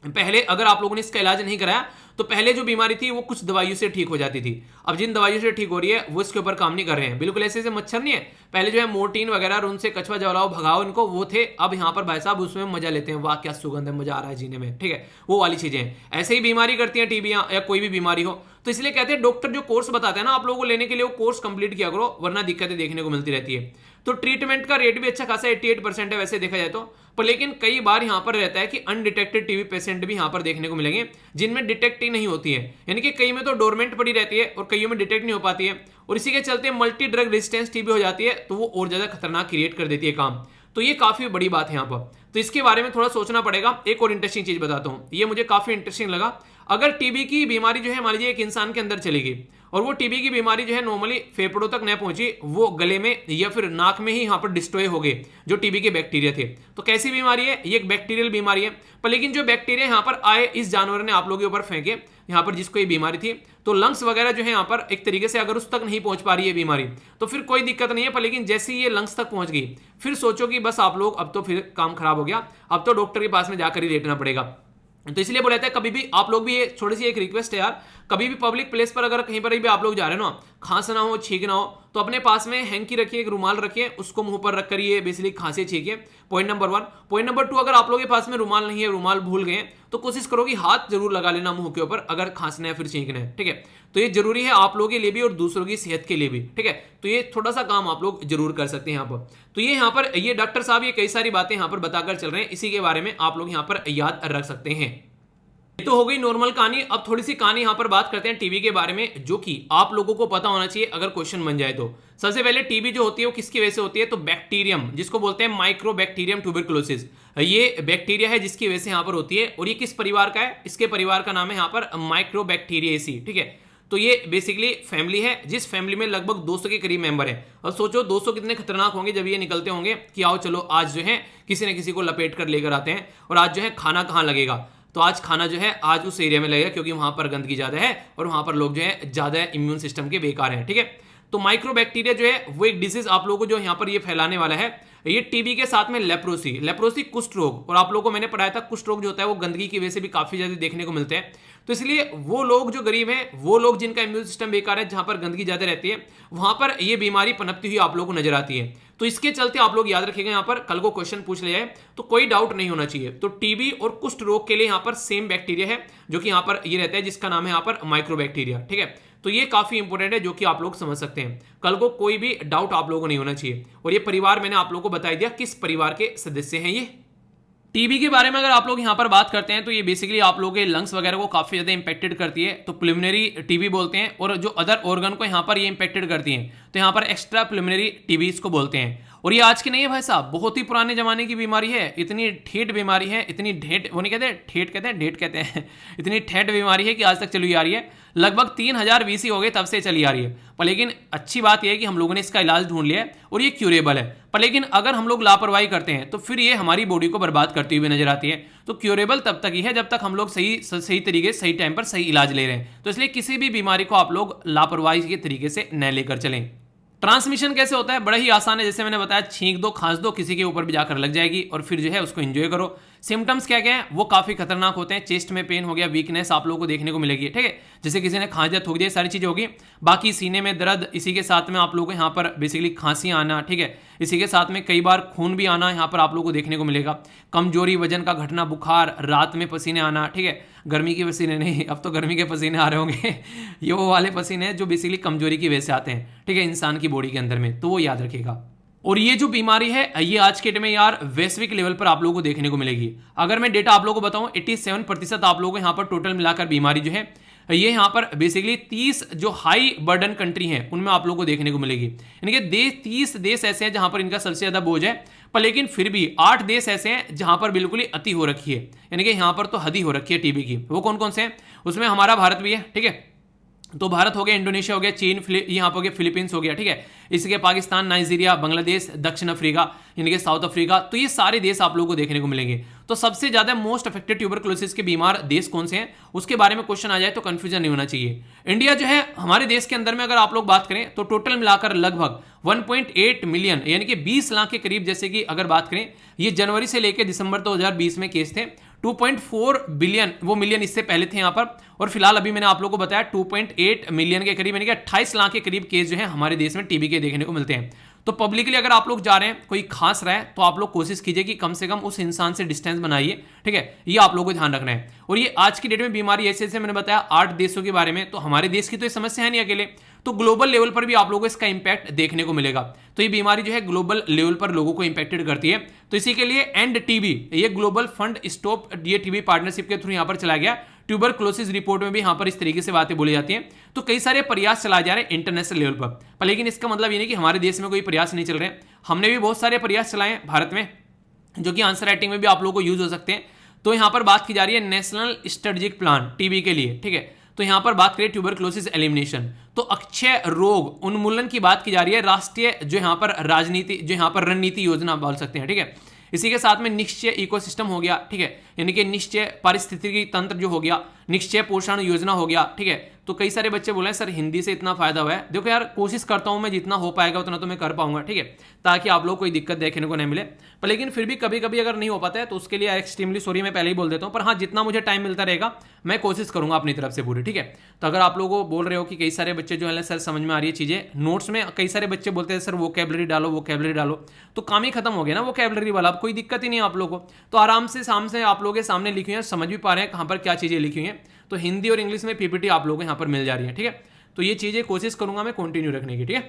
पहले अगर आप लोगों ने इसका इलाज नहीं कराया तो पहले जो बीमारी थी वो कुछ दवाइयों से ठीक हो जाती थी, अब जिन दवाइयों से ठीक हो रही है वो इसके ऊपर काम नहीं कर रहे हैं। बिल्कुल ऐसे ऐसे मच्छर नहीं है, पहले जो है मोर्टीन वगैरह और उनसे कछुआ जलाओ भगाओ इनको, वो थे, अब यहाँ पर भाई साहब उसमें मजा लेते हैं, वाह क्या सुगंध है, मजा आ रहा है जीने में, ठीक है, वो वाली चीजें हैं। ऐसे ही बीमारी करती हैं टीबी या कोई भी बीमारी हो, तो इसलिए कहते हैं डॉक्टर जो कोर्स बताते हैं ना आप लोगों को लेने के लिए, वो कोर्स कंप्लीट किया करो, वरना दिक्कतें देखने को मिलती रहती है। तो ट्रीटमेंट का रेट भी अच्छा खासा 88% है वैसे देखा जाए तो, पर लेकिन कई बार यहां पर रहता है कि अनडिटेक्टेड टीबी पेशेंट भी यहां पर देखने को मिलेंगे जिनमें डिटेक्ट ही नहीं होती है, यानी कि कई में तो डोरमेंट पड़ी रहती है और कईयों में डिटेक्ट नहीं हो पाती है, और इसी के चलते मल्टी ड्रग रेजिस्टेंस टीबी हो जाती है, तो वो और ज्यादा खतरनाक क्रिएट कर देती है काम। तो ये काफी बड़ी बात है यहाँ पर, तो इसके बारे में थोड़ा सोचना पड़ेगा। एक और इंटरेस्टिंग चीज बताता हूं, ये मुझे काफी इंटरेस्टिंग लगा। अगर टीबी की बीमारी जो है मान लीजिए एक इंसान के अंदर चली गई और वो टीबी की बीमारी जो है नॉर्मली फेफड़ों तक न पहुंची, वो गले में या फिर नाक में ही यहाँ पर डिस्ट्रॉय हो गए जो टीबी के बैक्टीरिया थे, तो कैसी बीमारी है ये? एक बैक्टीरियल बीमारी है, पर लेकिन जो बैक्टीरिया यहाँ पर आए इस जानवर ने आप लोगों के ऊपर फेंके यहाँ पर जिसको ये बीमारी थी, तो लंग्स वगैरह जो है यहाँ पर एक तरीके से अगर उस तक नहीं पहुंच पा रही है बीमारी तो फिर कोई दिक्कत नहीं है, पर लेकिन जैसे ही ये लंग्स तक पहुंच गई फिर सोचो कि बस आप लोग अब तो फिर काम खराब हो गया, अब तो डॉक्टर के पास में जाकर ही लेटना पड़ेगा। तो इसलिए बोला जाता है कभी भी आप लोग भी, ये थोड़ी सी एक रिक्वेस्ट है यार, कभी भी पब्लिक प्लेस पर अगर कहीं पर भी आप लोग जा रहे हो ना, खांसना हो छींकना हो तो अपने पास में हैंकी रखिए, एक रुमाल रखिए, उसको मुंह पर रख कर ये बेसिकली खांसी छींकिए, पॉइंट नंबर 1। पॉइंट नंबर 2, अगर आप लोगों के पास में रुमाल नहीं है, रुमाल भूल गए तो कोशिश करो कि हाथ जरूर लगा लेना मुंह के ऊपर अगर खांसना है फिर छींकना है, ठीक है। तो ये जरूरी है आप लोगों के लिए भी और दूसरों की सेहत के लिए भी, ठीक है। तो ये थोड़ा सा काम आप लोग जरूर कर सकते हैं यहाँ पर। तो ये यहाँ पर ये डॉक्टर साहब ये कई सारी बातें यहाँ पर बताकर चल रहे हैं, इसी के बारे में आप लोग यहाँ पर याद रख सकते हैं। तो हो गई नॉर्मल कहानी। अब थोड़ी सी कहानी यहां पर बात करते हैं टीबी के बारे में, जो कि आप लोगों को पता होना चाहिए अगर क्वेश्चन बन जाए तो। सबसे पहले टीबी जो होती है वो किसकी वजह से होती है? तो बैक्टीरियम, जिसको बोलते हैं माइक्रोबैक्टीरियम ट्यूबरकुलोसिस, ये बैक्टीरिया है जिसकी वजह से यहां पर होती है। और ये किस परिवार का है? इसके परिवार का नाम है यहां पर माइक्रोबैक्टीरिएसी, ठीक है। तो ये बेसिकली फैमिली है जिस फैमिली में लगभग 200 के करीब मेंबर है। और सोचो 200 कितने खतरनाक होंगे जब ये निकलते होंगे कि आओ चलो आज जो है किसी न किसी को लपेट कर लेकर आते हैं, और आज जो है खाना कहाँ लगेगा? तो आज खाना जो है आज उस एरिया में लगेगा क्योंकि वहां पर गंदगी ज्यादा है और वहां पर लोग जो है ज्यादा इम्यून सिस्टम के बेकार हैं, ठीक है। तो माइक्रोबैक्टीरिया जो है वो एक डिजीज आप लोगों को जो यहाँ पर ये फैलाने वाला है, ये टीबी के साथ में लेप्रोसी कुष्ठ रोग, और आप लोगों को मैंने पढ़ाया था कुष्ठ रोग जो होता है वो गंदगी की वजह से भी काफी ज्यादा देखने को मिलते हैं। तो इसलिए वो लोग जो गरीब हैं, वो लोग जिनका इम्यून सिस्टम बेकार है, जहां पर गंदगी ज्यादा रहती है, वहां पर ये बीमारी पनपती हुई आप लोगों को नजर आती है। तो इसके चलते आप लोग याद रखिएगा, यहाँ पर कल को क्वेश्चन पूछ लिया जाए तो कोई डाउट नहीं होना चाहिए। तो टीबी और कुष्ठ रोग के लिए यहाँ पर सेम बैक्टीरिया है जो कि यहाँ पर ये रहता है, जिसका नाम है यहाँ पर माइक्रोबैक्टीरिया, ठीक है। तो ये काफी इंपॉर्टेंट है जो कि आप लोग समझ सकते हैं, कल को कोई भी डाउट आप लोगों को नहीं होना चाहिए। और ये परिवार मैंने आप लोगों को बता दिया किस परिवार के सदस्य हैं ये। टीबी के बारे में अगर आप लोग यहाँ पर बात करते हैं तो ये बेसिकली आप लोगों के लंग्स वगैरह को काफी ज्यादा इंपैक्टेड करती है, तो प्रिलिमिनरी टीबी बोलते हैं, और जो अदर ऑर्गन को यहाँ पर ये इंपैक्टेड करती है तो यहाँ पर एक्स्ट्रा प्रिलिमिनरी टीबी इसको बोलते हैं। और ये आज की नहीं है भाई साहब, बहुत ही पुराने जमाने की बीमारी है, इतनी ठेठ बीमारी है, इतनी ढेठ, वो नहीं कहते ठेठ कहते हैं, ढेठ कहते हैं इतनी ठेठ बीमारी है कि आज तक चली आ रही है, लगभग 3000 बीसी हो गए तब से चली आ रही है। पर लेकिन अच्छी बात यह है कि हम लोगों ने इसका इलाज ढूंढ लिया है और ये क्यूरेबल है। पर लेकिन अगर हम लोग लापरवाही करते हैं तो फिर ये हमारी बॉडी को बर्बाद करती हुई नजर आती है। तो क्यूरेबल तब तक ही है जब तक हम लोग सही तरीके सही टाइम पर सही इलाज ले रहे हैं। तो इसलिए किसी भी बीमारी को आप लोग लापरवाही के तरीके से न लेकर चलें। ट्रांसमिशन कैसे होता है? बड़ा ही आसान है, जैसे मैंने बताया, छींक दो, खांस दो, किसी के ऊपर भी जाकर लग जाएगी और फिर जो है उसको एंजॉय करो। सिम्टम्स क्या क्या है वो काफी खतरनाक होते हैं। चेस्ट में पेन हो गया, वीकनेस आप लोगों को देखने को मिलेगी, ठीक है, जैसे किसी ने खांस दिया, थूक दिया, सारी चीजें होगी। बाकी सीने में दर्द, इसी के साथ में आप लोगों को यहाँ पर बेसिकली खांसी आना, ठीक है, इसी के साथ में कई बार खून भी आना यहाँ पर आप लोगों को देखने को मिलेगा। कमजोरी, वजन का घटना, बुखार, रात में पसीने आना, ठीक है, गर्मी के पसीने नहीं, अब तो गर्मी के पसीने आ रहे होंगे ये वो वाले पसीने हैं जो बेसिकली कमजोरी की वजह से आते हैं, ठीक है, इंसान की बॉडी के अंदर में, तो वो याद रखिएगा। और ये जो बीमारी है ये आज के डेट में यार वैश्विक लेवल पर आप लोगों को देखने को मिलेगी। अगर मैं डेटा आप लोगों को बताऊं, 87% आप लोगों को यहाँ पर टोटल मिलाकर बीमारी जो है ये यहाँ पर बेसिकली 30 जो हाई बर्डन कंट्री हैं उनमें आप लोगों को देखने को मिलेगी। यानी कि 30 देश ऐसे हैं जहां पर इनका सबसे ज्यादा बोझ है, पर लेकिन फिर भी 8 देश ऐसे हैं जहां पर बिल्कुल ही अति हो रखी है, यानी कि यहां पर तो हद ही हो रखी है टीबी की। वो कौन कौन से हैं? उसमें हमारा भारत भी है, ठीक है, तो भारत हो गया, इंडोनेशिया हो गया, चीन, यहाँ पर हो गया, फिलीपींस हो गया, ठीक है, इसके पाकिस्तान, नाइजीरिया, बांग्लादेश, दक्षिण अफ्रीका, यानी कि साउथ अफ्रीका, तो ये सारे देश आप लोगों को देखने को मिलेंगे। तो सबसे ज्यादा मोस्ट अफेक्टेड ट्यूबरकुलोसिस के बीमार देश कौन से हैं उसके बारे में क्वेश्चन आ जाए तो कंफ्यूजन नहीं होना चाहिए। इंडिया जो है हमारे देश के अंदर में अगर आप लोग बात करें तो टोटल मिलाकर लगभग 1.8 मिलियन यानी कि 20 लाख के करीब, जैसे कि अगर बात करें ये जनवरी से लेकर दिसंबर 2020 में केस थे, 2.4 बिलियन वो मिलियन इससे पहले थे यहाँ पर, और फिलहाल अभी मैंने आप लोगों को बताया 2.8 मिलियन के करीब यानी कि 28 लाख के करीब केस जो है हमारे देश में टीबी के देखने को मिलते हैं। तो पब्लिकली अगर आप लोग जा रहे हैं, कोई खांस रहा है, तो आप लोग कोशिश कीजिए कि कम से कम उस इंसान से डिस्टेंस बनाइए, ठीक है, ये आप लोगों को ध्यान रखना है। और ये आज की डेट में बीमारी ऐसे ऐसे मैंने बताया 8 देशों के बारे में, तो हमारे देश की तो ये समस्या है नहीं अकेले, तो ग्लोबल लेवल पर भी आप लोगों को इसका इंपैक्ट देखने को मिलेगा। तो ये बीमारी जो है ग्लोबल लेवल पर लोगों को इंपैक्टेड करती है। तो इसी के लिए एंड टीबी, ये ग्लोबल फंड स्टॉप ये टीबी पार्टनरशिप के थ्रू यहाँ पर चला गया। ट्यूबरकुलोसिस रिपोर्ट में भी यहाँ पर इस तरीके से बातें बोली जाती हैं। तो कई सारे प्रयास चलाए जा रहे हैं इंटरनेशनल लेवल पर लेकिन इसका मतलब ये नहीं कि हमारे देश में कोई प्रयास नहीं चल रहे हैं। हमने भी बहुत सारे प्रयास चलाए हैं भारत में, जो कि आंसर राइटिंग में भी आप लोगों को यूज हो सकते हैं। तो यहाँ पर बात की जा रही है नेशनल स्ट्रेटेजिक प्लान टीबी के लिए, ठीक है। तो यहां पर बात करें ट्यूबरकुलोसिस एलिमिनेशन, तो अक्षय रोग उन्मूलन की बात की जा रही है, राष्ट्रीय जो यहां पर राजनीति, जो यहां पर रणनीति योजना बोल सकते हैं, ठीक है। इसी के साथ में निश्चय इकोसिस्टम हो गया, ठीक है, यानी कि निश्चय पारिस्थितिकी तंत्र जो हो गया, निश्चय पोषण योजना हो गया, ठीक है। तो कई सारे बच्चे बोले सर हिंदी से इतना फायदा हुआ है, देखो यार कोशिश करता हूं मैं, जितना हो पाएगा उतना तो मैं कर पाऊंगा, ठीक है, ताकि आप लोग कोई दिक्कत देखने को नहीं मिले। पर लेकिन फिर भी कभी कभी अगर नहीं हो पाता है तो उसके लिए एक्सट्रीमली सॉरी मैं पहले ही बोल देता हूं, पर हाँ जितना मुझे टाइम मिलता रहेगा मैं कोशिश करूंगा अपनी तरफ से पूरी, ठीक है। तो अगर आप लोगों को बोल रहे हो कि कई सारे बच्चे जो है सर समझ में आ रही है चीजें, नोट्स में कई सारे बच्चे बोलते हैं सर वोकैबुलरी डालो वोकैबुलरी डालो, तो काम ही खत्म हो गया ना वोकैबुलरी वाला, अब कोई दिक्कत ही नहीं है आप लोगों को। तो आराम से सामने आप लोगों के सामने लिखी हुई है, समझ भी पा रहे हैं कहां पर क्या चीजें लिखी हुई हैं। तो हिंदी और इंग्लिश में पीपीटी आप लोगों को यहाँ पर मिल जा रही है, ठीक है। तो ये चीजें कोशिश करूंगा मैं कंटिन्यू रखने की, ठीक है।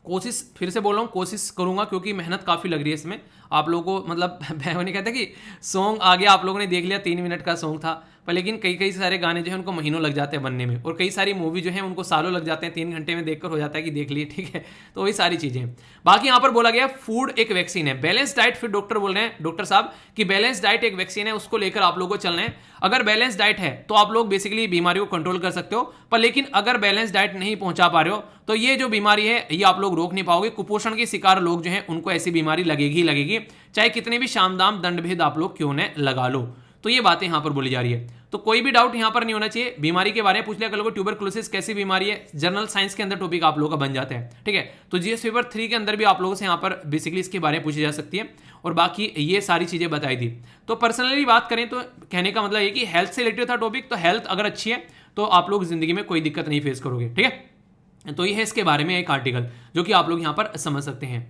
कोशिश फिर से बोल रहा हूँ, कोशिश करूंगा क्योंकि मेहनत काफी लग रही है इसमें आप लोगों को। मतलब मैं नहीं कहता कि सॉन्ग आ गया, आप लोगों ने देख लिया 3 मिनट का सॉन्ग था, पर लेकिन कई सारे गाने जो है उनको महीनों लग जाते हैं बनने में, और कई सारी मूवी जो है उनको सालों लग जाते हैं, 3 घंटे में देखकर हो जाता है कि देख लिए, ठीक है। तो वही सारी चीजें हैं। बाकी यहाँ पर बोला गया फूड एक वैक्सीन है, बैलेंस डाइट, फिर डॉक्टर बोल रहे हैं डॉक्टर साहब कि बैलेंस डाइट एक वैक्सीन है, उसको लेकर आप लोगों को चलना है। अगर बैलेंस डाइट है तो आप लोग बेसिकली बीमारी को कंट्रोल कर सकते हो, पर लेकिन अगर बैलेंस डाइट नहीं पहुंचा पा रहे हो तो ये जो बीमारी है ये आप लोग रोक नहीं पाओगे। कुपोषण के शिकार लोग जो हैं उनको ऐसी बीमारी लगेगी लगेगी, चाहे कितने भी शामदाम दंडभेद आप लोग क्यों न लगा लो। तो ये बातें यहां पर बोली जा रही है। तो कोई भी डाउट यहां पर नहीं होना चाहिए। बीमारी के बारे में पूछ लिया कर लोगों, ट्यूबरकुलोसिस कैसी बीमारी है, जनरल साइंस के अंदर टॉपिक आप लोगों का बन जाता है, ठीक है। तो जीएस पेपर 3 के अंदर भी आप लोगों से यहां पर बेसिकली इसके बारे में पूछी जा सकती है, और बाकी ये सारी चीजें बताई थी। तो पर्सनली बात करें तो कहने का मतलब ये कि हेल्थ से रिलेटेड था टॉपिक, तो हेल्थ अगर अच्छी है तो आप लोग जिंदगी में कोई दिक्कत नहीं फेस करोगे, ठीक है। तो ये है इसके बारे में एक आर्टिकल जो कि आप लोग यहां पर समझ सकते हैं।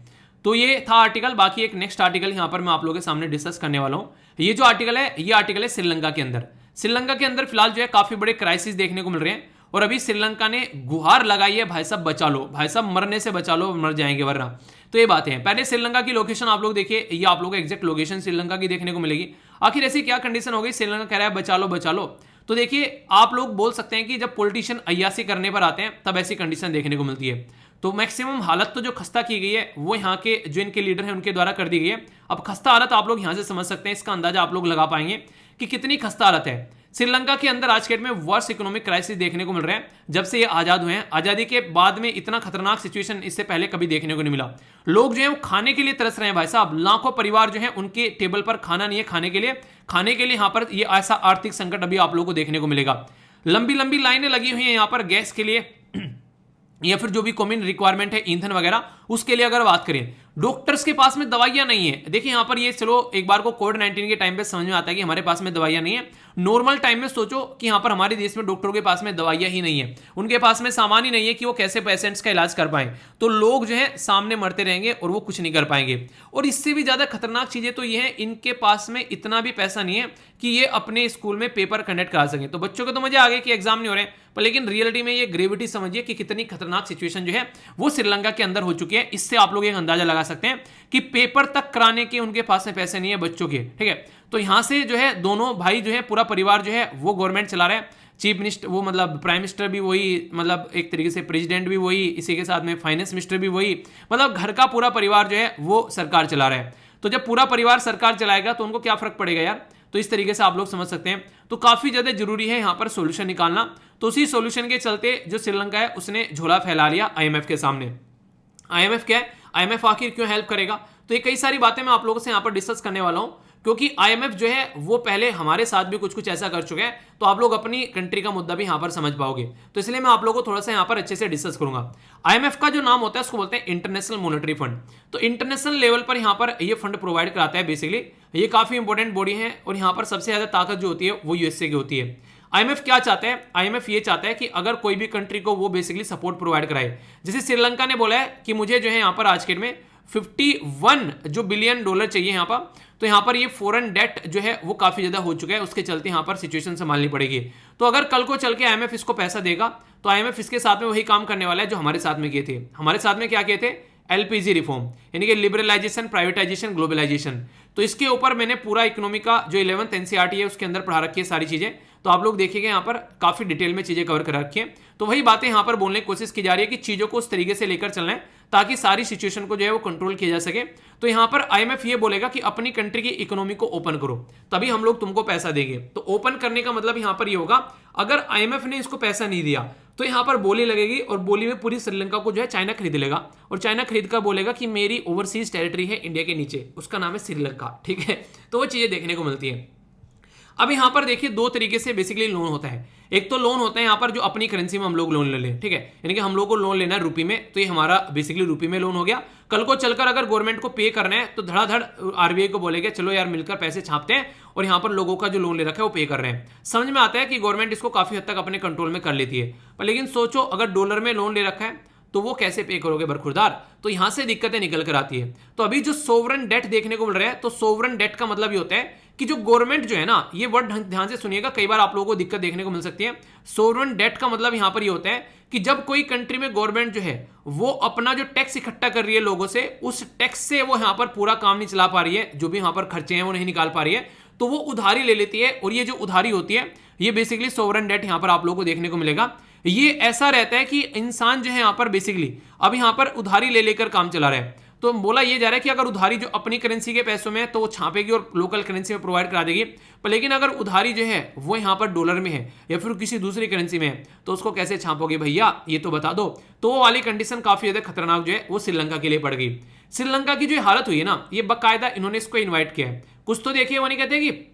तो ये था आर्टिकल। बाकी एक नेक्स्ट आर्टिकल यहां पर मैं आप लोगों के सामने डिस्कस करने वाला हूं। ये जो आर्टिकल है ये आर्टिकल है श्रीलंका के अंदर। श्रीलंका के अंदर फिलहाल जो है काफी बड़े क्राइसिस देखने को मिल रहे हैं, और अभी श्रीलंका ने गुहार लगाई है, भाई साहब बचा लो, भाई साहब मरने से बचा लो, मर जाएंगे वरना। तो ये बातें हैं। पहले श्रीलंका की लोकेशन आप लोग देखिए, ये आप लोग को एग्जैक्ट लोकेशन श्रीलंका की देखने को मिलेगी। आखिर ऐसी क्या कंडीशन हो गई, श्रीलंका कह रहा है बचा लो बचा लो। तो देखिए आप लोग बोल सकते हैं कि जब पॉलिटिशियन अय्यासी करने पर आते हैं तब ऐसी कंडीशन देखने को मिलती है। तो मैक्सिमम हालत तो जो खस्ता की गई है वो यहाँ के जो इनके लीडर हैं उनके द्वारा कर दी गई है। अब खस्ता हालत आप लोग यहाँ से समझ सकते हैं, इसका अंदाजा आप लोग लगा पाएंगे कि कितनी खस्ता हालत है। श्रीलंका के अंदर आज के डेट में वर्स्ट इकोनॉमिक क्राइसिस देखने को मिल रहे हैं जब से ये आजाद हुए हैं। आजादी के बाद में इतना खतरनाक सिचुएशन इससे पहले कभी देखने को नहीं मिला। लोग जो है वो खाने के लिए तरस रहे हैं भाई साहब, लाखों परिवार जो है उनके टेबल पर खाना नहीं है खाने के लिए यहाँ पर ये ऐसा आर्थिक संकट अभी आप लोगों को देखने को मिलेगा। लंबी लंबी लाइनें लगी हुई हैं यहाँ पर गैस के लिए या फिर जो भी कॉमन रिक्वायरमेंट है ईंधन वगैरह उसके लिए। अगर बात करें डॉक्टर्स के पास में दवाइयां नहीं है। देखिए यहां पर ये चलो एक बार को कोविड-19 के टाइम पे समझ में आता है कि हमारे पास में दवाइयां नहीं है। नॉर्मल टाइम में सोचो कि यहां पर हमारे देश में डॉक्टरों के पास में दवाइयां ही नहीं है, उनके पास में सामान ही नहीं है कि वो कैसे पेशेंट्स का इलाज कर पाए। तो लोग जो है सामने मरते रहेंगे और वो कुछ नहीं कर पाएंगे। और इससे भी ज्यादा खतरनाक चीजें तो ये है, इनके पास में इतना भी पैसा नहीं है कि ये अपने स्कूल में पेपर कंडक्ट करा सकें। तो बच्चों को तो मजे आ गए कि एग्जाम नहीं हो रहे, पर लेकिन रियलिटी में ये ग्रेविटी समझिए कि कितनी खतरनाक सिचुएशन जो है वो श्रीलंका के अंदर हो चुकी है। इससे आप लोग एक अंदाजा लगा सकते हैं कि पेपर तक कराने के उनके पास में पैसे नहीं है बच्चों के, ठीक है। तो यहां से जो है दोनों भाई जो है पूरा परिवार जो है वो गवर्नमेंट चला रहा है। चीफ मिनिस्टर वो मतलब प्राइम मिनिस्टर भी वही, मतलब एक तरीके से प्रेसिडेंट भी वही, इसी के साथ में फाइनेंस मिनिस्टर भी वही, मतलब घर का पूरा परिवार जो है वो सरकार चला रहा है। तो जब पूरा परिवार सरकार चलाएगा तो उनको क्या फर्क पड़ेगा यार। तो इस तरीके से आप लोग समझ सकते हैं। तो काफी ज्यादा जरूरी है यहां पर सॉल्यूशन निकालना। तो उसी सॉल्यूशन के चलते जो श्रीलंका है उसने झोला फैला लिया आईएमएफ के सामने। आईएमएफ क्या है, आईएमएफ आखिर क्यों हेल्प करेगा, तो ये कई सारी बातें मैं आप लोगों से यहां पर डिस्कस करने वाला हूं, क्योंकि आईएमएफ जो है वो पहले हमारे साथ भी कुछ कुछ ऐसा कर चुका है। तो आप लोग अपनी कंट्री का मुद्दा भी यहां पर समझ पाओगे। तो इसलिए मैं आप लोगों को थोड़ा सा यहां पर अच्छे से डिस्कस करूंगा। आईएमएफ का जो नाम होता है उसको बोलते हैं इंटरनेशनल मॉनेटरी फंड। तो इंटरनेशनल लेवल पर यहां पर ये फंड प्रोवाइड कराता है। बेसिकली ये काफी इंपॉर्टेंट बॉडी है और यहां पर सबसे ज्यादा ताकत जो होती है वो यूएसए की होती है। आईएमएफ क्या चाहता है, आईएमएफ ये चाहता है कि अगर कोई भी कंट्री को वो बेसिकली सपोर्ट प्रोवाइड कराए। जैसे श्रीलंका ने बोला है कि मुझे जो है यहाँ पर आज के में 51 जो बिलियन डॉलर चाहिए यहाँ पर। तो यहाँ पर ये फॉरेन डेट जो है वो काफी ज्यादा हो चुका है, उसके चलते यहाँ पर सिचुएशन संभालनी पड़ेगी। तो अगर कल को चल के आईएमएफ इसको पैसा देगा तो आईएमएफ इसके साथ में वही काम करने वाला है जो हमारे साथ में किए थे। हमारे साथ में क्या किए थे, एलपीजी रिफॉर्म, यानी कि लिबरलाइजेशन, प्राइवेटाइजेशन, ग्लोबलाइजेशन। तो इसके ऊपर मैंने पूरा इकोनॉमी का जो 11th एनसीईआरटी है उसके अंदर पढ़ा रखी है सारी चीजें। तो आप लोग देखिएगा यहाँ पर काफी डिटेल में चीजें कवर कर रखी है। तो वही बातें यहाँ पर बोलने की कोशिश की जा रही है कि चीजों को उस तरीके से लेकर चलना है ताकि सारी सिचुएशन को जो है वो कंट्रोल किया जा सके। तो यहाँ पर आईएमएफ ये बोलेगा कि अपनी कंट्री की इकोनॉमी को ओपन करो तभी हम लोग तुमको पैसा देंगे। तो ओपन करने का मतलब यहाँ पर ये होगा, अगर आईएमएफ ने इसको पैसा नहीं दिया तो यहाँ पर बोली लगेगी और बोली में पूरी श्रीलंका को जो है चाइना खरीद लेगा और चाइना खरीद कर बोलेगा कि मेरी ओवरसीज टेरिटरी है इंडिया के नीचे, उसका नाम है श्रीलंका, ठीक है। तो वो चीजें देखने को मिलती है। अब यहाँ पर देखिए दो तरीके से बेसिकली लोन होता है। एक तो लोन होता है यहाँ पर जो अपनी करेंसी में हम लोग लोन ले लें, ठीक है, यानी कि हम लोग को लोन लेना है रुपये में, तो ये हमारा बेसिकली रुपये में लोन हो गया। कल को चलकर अगर गवर्नमेंट को पे करना है तो धड़ाधड़ आरबीआई को बोलेगा चलो यार मिलकर पैसे छापते हैं और यहाँ पर लोगों का जो लोन ले रखा है वो पे कर रहे हैं। समझ में आता है कि गवर्नमेंट इसको काफी हद तक अपने कंट्रोल में कर लेती है। पर लेकिन सोचो अगर डॉलर में लोन ले रखा है तो वो कैसे पे करोगे बरखुरदार, तो यहां से दिक्कतें निकल कर आती है। तो अभी जो सोवरन डेट देखने को मिल रहा है, तो सोवरन डेट का मतलब ये होता है कि जो गवर्नमेंट जो है ना, ये वर्ड ध्यान से सुनिएगा, कई बार आप लोगों को दिक्कत देखने को मिल सकती है। सोवरन डेट का मतलब यहां पर ये होता है कि जब कोई कंट्री में गवर्नमेंट जो है वो अपना जो टैक्स इकट्ठा कर रही है लोगों से, उस टैक्स से वो यहां पर पूरा काम नहीं चला पा रही है, जो भी यहां पर खर्चे हैं वो नहीं निकाल पा रही है, तो वो उधारी ले लेती है। और ये जो उधारी होती है ये बेसिकली सोवरन डेट यहां पर आप लोगों को देखने को मिलेगा। ये ऐसा रहता है कि इंसान जो है यहां पर बेसिकली अब यहां पर उधारी ले लेकर काम चला रहा है। तो बोला ये जा रहा है कि अगर उधारी जो अपनी करेंसी के पैसों में है तो वो छापेगी और लोकल करेंसी में प्रोवाइड करा देगी, पर लेकिन अगर उधारी जो है वो यहाँ पर डॉलर में है या फिर किसी दूसरी करेंसी में है तो उसको कैसे छापोगे भैया, ये तो बता दो। तो वो वाली कंडीशन काफी ज्यादा खतरनाक जो है वो श्रीलंका के लिए पड़ गई। श्रीलंका की जो हालत हुई है ना, ये बाकायदा इन्होंने इसको इन्वाइट किया है। कुछ तो देखिए वो नहीं कहते कि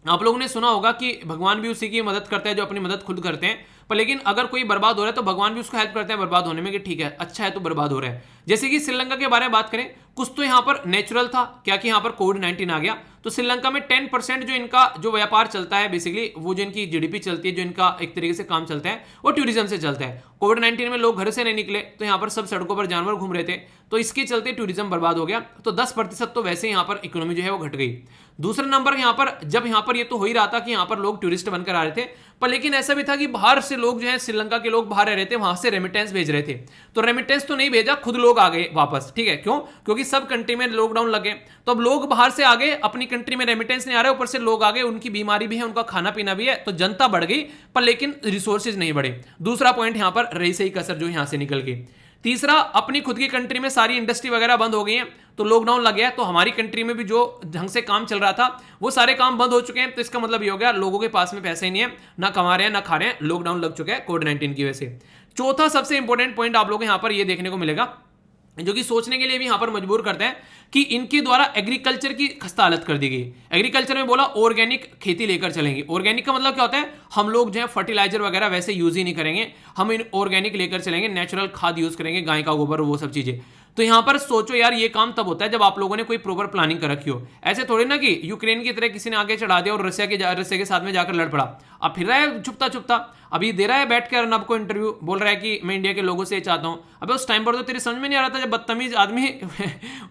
आप लोगों ने सुना होगा कि भगवान भी उसी की मदद करता है जो अपनी मदद खुद करते हैं, पर लेकिन अगर कोई बर्बाद हो रहा है तो भगवान भी उसको हेल्प करते हैं बर्बाद होने में कि ठीक है अच्छा है तो बर्बाद हो रहा है। जैसे कि श्रीलंका के बारे में बात करें, कुछ तो यहाँ पर नेचुरल था, क्या कि यहाँ पर कोविड-19 आ गया। तो श्रीलंका में 10% जो इनका जो व्यापार चलता है, बेसिकली वो जो इनकी जीडीपी चलती है, जो इनका एक तरीके से काम चलता है वो टूरिज्म से चलता है। कोविड-19 में लोग घर से नहीं निकले तो यहाँ पर सब सड़कों पर जानवर घूम रहे थे, तो इसके चलते टूरिज्म बर्बाद हो गया। तो 10% तो वैसे यहाँ पर इकोनॉमी जो है वो घट गई। दूसरा नंबर यहाँ पर जब यहाँ पर ये तो हो ही रहा था कि यहाँ पर लोग टूरिस्ट बनकर आ रहे थे, पर लेकिन ऐसा भी था कि बाहर से लोग जो है, श्रीलंका के लोग बाहर रह रहे थे, वहां से रेमिटेंस भेज रहे थे। तो रेमिटेंस तो नहीं भेजा, खुद लोग आ गए वापस, ठीक है। क्यों? क्योंकि सब कंट्री में लॉकडाउन लगे, तो अब लोग बाहर से आ गए, अपनी कंट्री में रेमिटेंस नहीं आ रहे, ऊपर से लोग आ गए, उनकी बीमारी भी है, उनका खाना पीना भी है, तो जनता बढ़ गई, पर लेकिन रिसोर्सेज नहीं बढ़े। दूसरा पॉइंट यहां पर रही सही कसर जो यहां से निकल गई। तीसरा, अपनी खुद की कंट्री में सारी इंडस्ट्री वगैरह बंद हो गई है, तो लॉकडाउन लग गया, तो हमारी कंट्री में भी जो ढंग से काम चल रहा था वो सारे काम बंद हो चुके हैं। तो इसका मतलब ये हो गया लोगों के पास में पैसे ही नहीं है, ना कमा रहे हैं ना खा रहे हैं, लॉकडाउन लग चुका है कोविड-19 की वजह से। चौथा सबसे इंपॉर्टेंट पॉइंट आप लोग यहां पर ये देखने को मिलेगा, जो कि सोचने के लिए भी यहां पर मजबूर करते हैं, कि इनके द्वारा एग्रीकल्चर की खस्ता हालत कर दी गई। एग्रीकल्चर में बोला ऑर्गेनिक खेती लेकर चलेंगे। ऑर्गेनिक का मतलब क्या होता है? हम लोग जो है फर्टिलाइजर वगैरह वैसे यूज ही नहीं करेंगे, हम इन ऑर्गेनिक लेकर चलेंगे, नेचुरल खाद यूज करेंगे, गाय का गोबर, वो सब चीजें। तो यहां पर सोचो यार, ये काम तब होता है जब आप लोगों ने कोई प्रॉपर प्लानिंग कर रखी हो। ऐसे थोड़ी ना कि यूक्रेन की तरह किसी ने आगे चढ़ा दिया और रशिया के साथ में जाकर लड़ पड़ा। अब फिर रहा है छुपता छुपता, अभी दे रहा है बैठ कर नब को इंटरव्यू, बोल रहा है कि मैं इंडिया के लोगों से चाहता हूं। अबे उस टाइम पर तो तेरी समझ में नहीं आ रहा था, जब बदतमीज आदमी